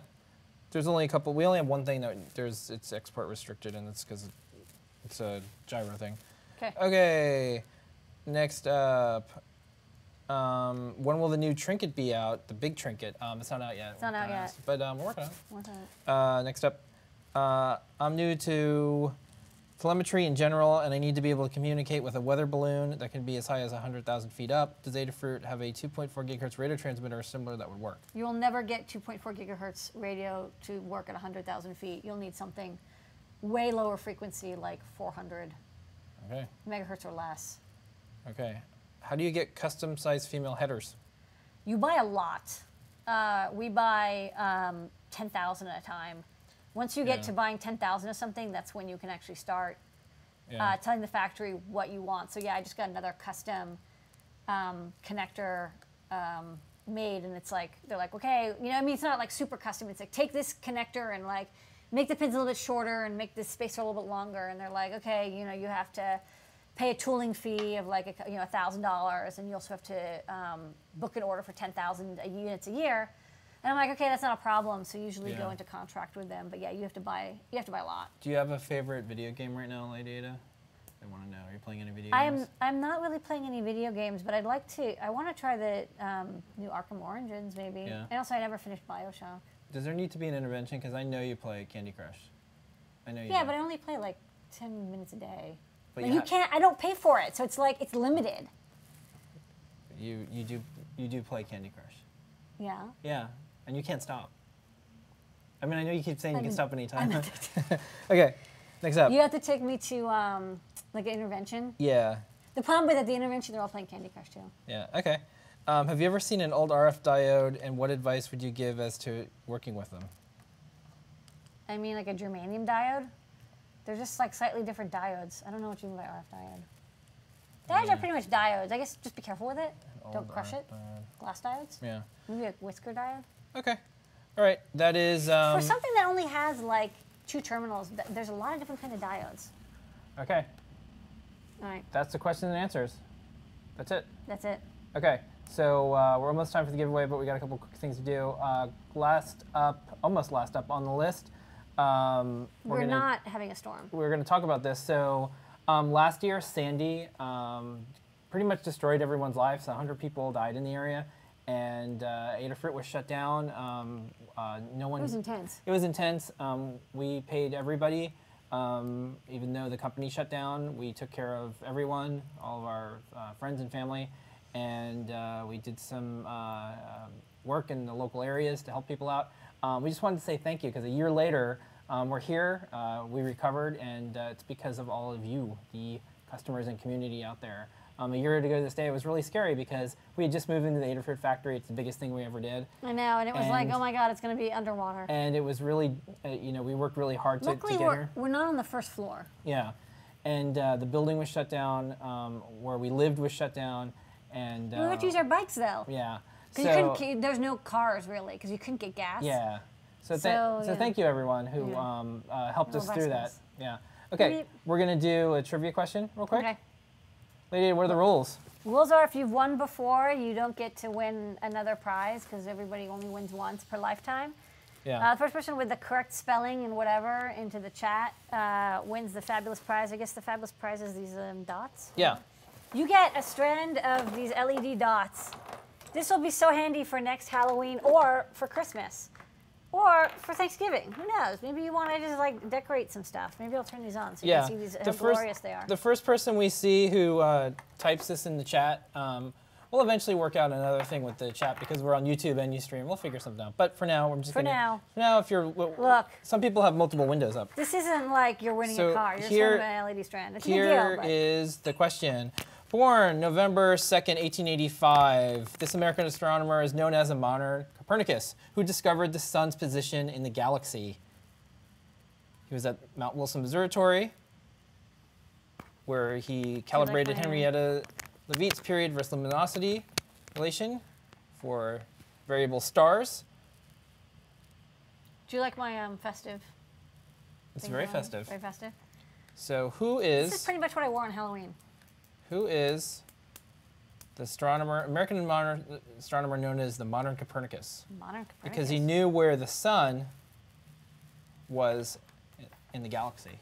There's only a couple. We only have one thing that it's export restricted, and it's because it's a gyro thing. Okay. Okay. Next up, when will the new trinket be out? The big trinket. It's not out yet. It's not out yet. But we're working on it. What's that? Next up, I'm new to telemetry in general, and I need to be able to communicate with a weather balloon that can be as high as 100,000 feet up. Does Adafruit have a 2.4 gigahertz radio transmitter or similar that would work? You will never get 2.4 gigahertz radio to work at 100,000 feet. You'll need something way lower frequency, like 400 Okay. megahertz or less. Okay. How do you get custom-sized female headers? You buy a lot. We buy 10,000 at a time. Once you get Yeah. to buying 10,000 of something, that's when you can actually start Yeah. telling the factory what you want. So yeah, I just got another custom connector made, and it's like, they're like, okay, you know, I mean, it's not like super custom. It's like, take this connector and like make the pins a little bit shorter and make this spacer a little bit longer. And they're like, okay, you know, you have to pay a tooling fee of like, $1,000, and you also have to book an order for 10,000 units a year. And I'm like, okay, that's not a problem. So usually go Yeah. into contract with them. But yeah, you have to buy a lot. Do you have a favorite video game right now, Lady Ada? I want to know. Are you playing any video games? I'm not really playing any video games, but I'd like to. I want to try the new Arkham Origins maybe. Yeah. And also, I never finished BioShock. Does there need to be an intervention? Because I know you play Candy Crush. I know you Yeah, do. but I only play like 10 minutes a day. But Like, you can't. I don't pay for it, so it's like it's limited. You do play Candy Crush. Yeah. Yeah, and you can't stop. I mean, I know you keep saying you can I'm- stop anytime. Okay, next up. You have to take me to like an intervention. Yeah, The problem with at the intervention, they're all playing Candy Crush too. yeah, okay. Have you ever seen an old RF diode, and what advice would you give as to working with them? I mean, like a germanium diode. They're just like slightly different diodes. I don't know what you mean by RF diode. Diodes Yeah. are pretty much diodes. I guess just be careful with it. An Don't old crush RF it. diode. Glass diodes. Yeah. Maybe a whisker diode. Okay. All right. That is. For something that only has like 2 terminals, there's a lot of different kind of diodes. Okay. All right, That's the question and answers. That's it. that's it. Okay. So we're almost time for the giveaway, but we got a couple quick things to do. Almost last up on the list. We're not having a storm. We're going to talk about this. So last year, Sandy pretty much destroyed everyone's lives. 100 people died in the area, and Adafruit was shut down. No one. It was intense. It was intense. We paid everybody, even though the company shut down. We took care of everyone, all of our friends and family, and we did some work in the local areas to help people out. We just wanted to say thank you because a year later, we're here, we recovered, and it's because of all of you, the customers and community out there. A year ago to this day, it was really scary because we had just moved into the Adafruit factory. It's the biggest thing we ever did. I know, and it was like, And- oh my God, it's going to be underwater. And it was really, we worked really hard to Luckily, get here. we're not on the first floor. Yeah, and the building was shut down. Where we lived was shut down, and We had to use our bikes though. yeah. Because there's no cars really, because you couldn't get gas. Yeah. So yeah. thank you everyone who Yeah. helped us Little through that. bicycles. Yeah. Okay, Maybe- we're gonna do a trivia question real quick. Okay. Lady, what are the rules? Rules are if you've won before, you don't get to win another prize because everybody only wins once per lifetime. Yeah. The first person with the correct spelling and whatever into the chat wins the fabulous prize. I guess the fabulous prize is these dots. Yeah. You get a strand of these LED dots. This will be so handy for next Halloween or for Christmas or for Thanksgiving. Who knows? Maybe you want to just like decorate some stuff. Maybe I'll turn these on so you Yeah. can see these, how glorious they are. The first person we see who types this in the chat, we'll eventually work out another thing with the chat because we're on YouTube and Ustream. We'll figure something out. But for now, we're just For gonna. now. For now, if you're Look. some people have multiple windows up. This isn't like you're winning So a car. You're just here- winning an LED strand. It's a big Here deal. is the question. Born November 2nd, 1885, this American astronomer is known as a modern Copernicus, who discovered the sun's position in the galaxy. He was at Mount Wilson Observatory, where he calibrated Henrietta Leavitt's period versus luminosity relation for variable stars. Do you like my festive? It's very festive. Very festive. So This is pretty much what I wore on Halloween. who is the astronomer, American modern astronomer known as the modern Copernicus? Modern Copernicus. Because he knew where the sun was in the galaxy.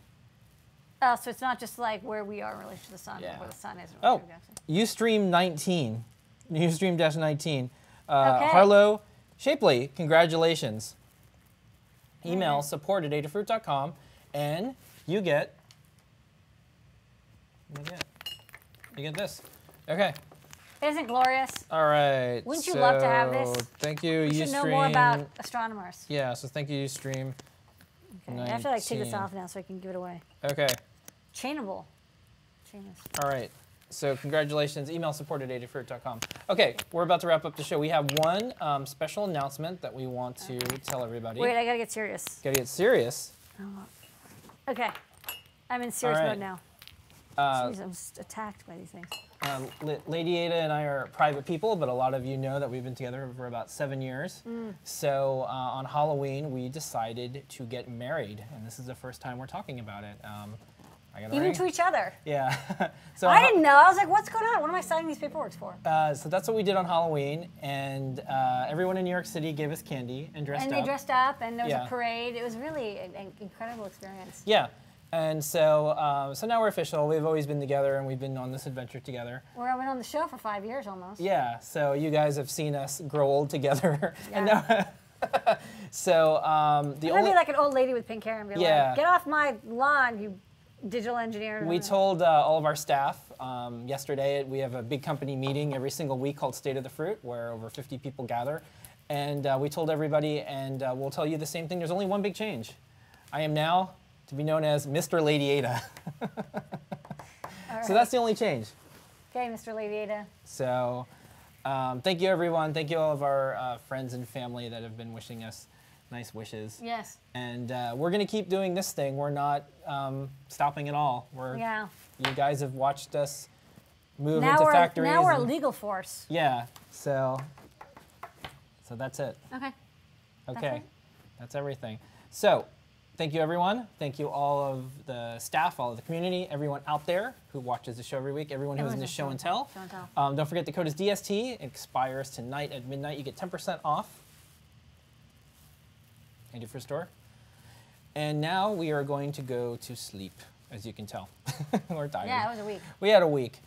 Oh, so it's not just like where we are in relation to the sun, Yeah. but where the sun is in relation Oh, to the galaxy. Ustream 19, Ustream-19. Okay. Harlow Shapley, congratulations. Email support@adafruit.com, and you get this. Okay. Isn't it glorious? All right. Wouldn't you love to have this? Thank you, You Ustream. should know more about astronomers. Yeah, so thank you, Ustream. Okay. I have to like take this 19. off now so I can give it away. Okay. Chainable. Chainless. All right. So congratulations. Email support@adafruit.com. Okay, we're about to wrap up the show. We have one special announcement that we want to tell everybody. Wait, I gotta get serious. Gotta get serious. Okay. I'm in serious All right. mode now. Jeez, I'm just attacked by these things. Lady Ada and I are private people, but a lot of you know that we've been together for about 7 years. So on Halloween, we decided to get married, and this is the first time we're talking about it. I got a Even ring. to each other. Yeah. So I didn't know. I was like, what's going on? What am I signing these paperwork for? So that's what we did on Halloween, and everyone in New York City gave us candy and dressed And up. they dressed up, and there was Yeah. a parade. It was really an incredible experience. Yeah. And so, so now we're official. We've always been together, and we've been on this adventure together. We've been on the show for 5 years almost. Yeah. So you guys have seen us grow old together. And Yeah. now, so the I'm gonna only be like an old lady with pink hair and be Yeah. like, get off my lawn, you digital engineer. we told all of our staff yesterday. We have a big company meeting every single week called State of the Fruit, where over 50 people gather, and we told everybody, and we'll tell you the same thing. There's only one big change. I am now to be known as Mr. Lady Ada. So that's the only change. Okay, Mr. Lady Ada. So thank you, everyone. Thank you all of our friends and family that have been wishing us nice wishes. Yes. And we're going to keep doing this thing. We're not stopping at all. Yeah. You guys have watched us move Now into we're factories. now we're a and- legal force. Yeah. So that's it. Okay. Okay. it. That's everything. So thank you, everyone. Thank you, all of the staff, all of the community, everyone out there who watches the show every week, everyone who's in the show and tell. Show and tell. Don't forget the code is DST. It expires tonight at midnight. You get 10% off. Thank you for store. And now we are going to go to sleep, as you can tell. We're tired. Yeah, it was a week. We had a week.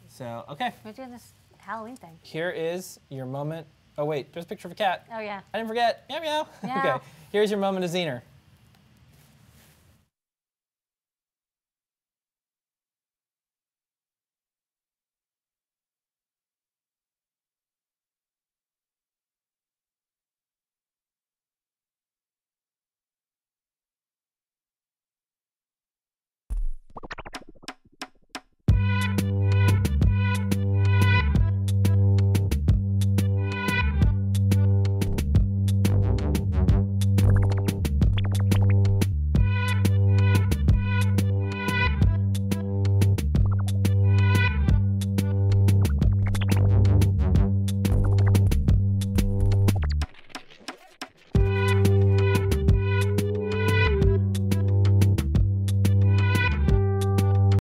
So, okay. We're doing this Halloween thing. Here is your moment. Oh, wait. There's a picture of a cat. Oh, yeah. I didn't forget. Meow, meow. Meow. Okay. Here's your moment of Zener.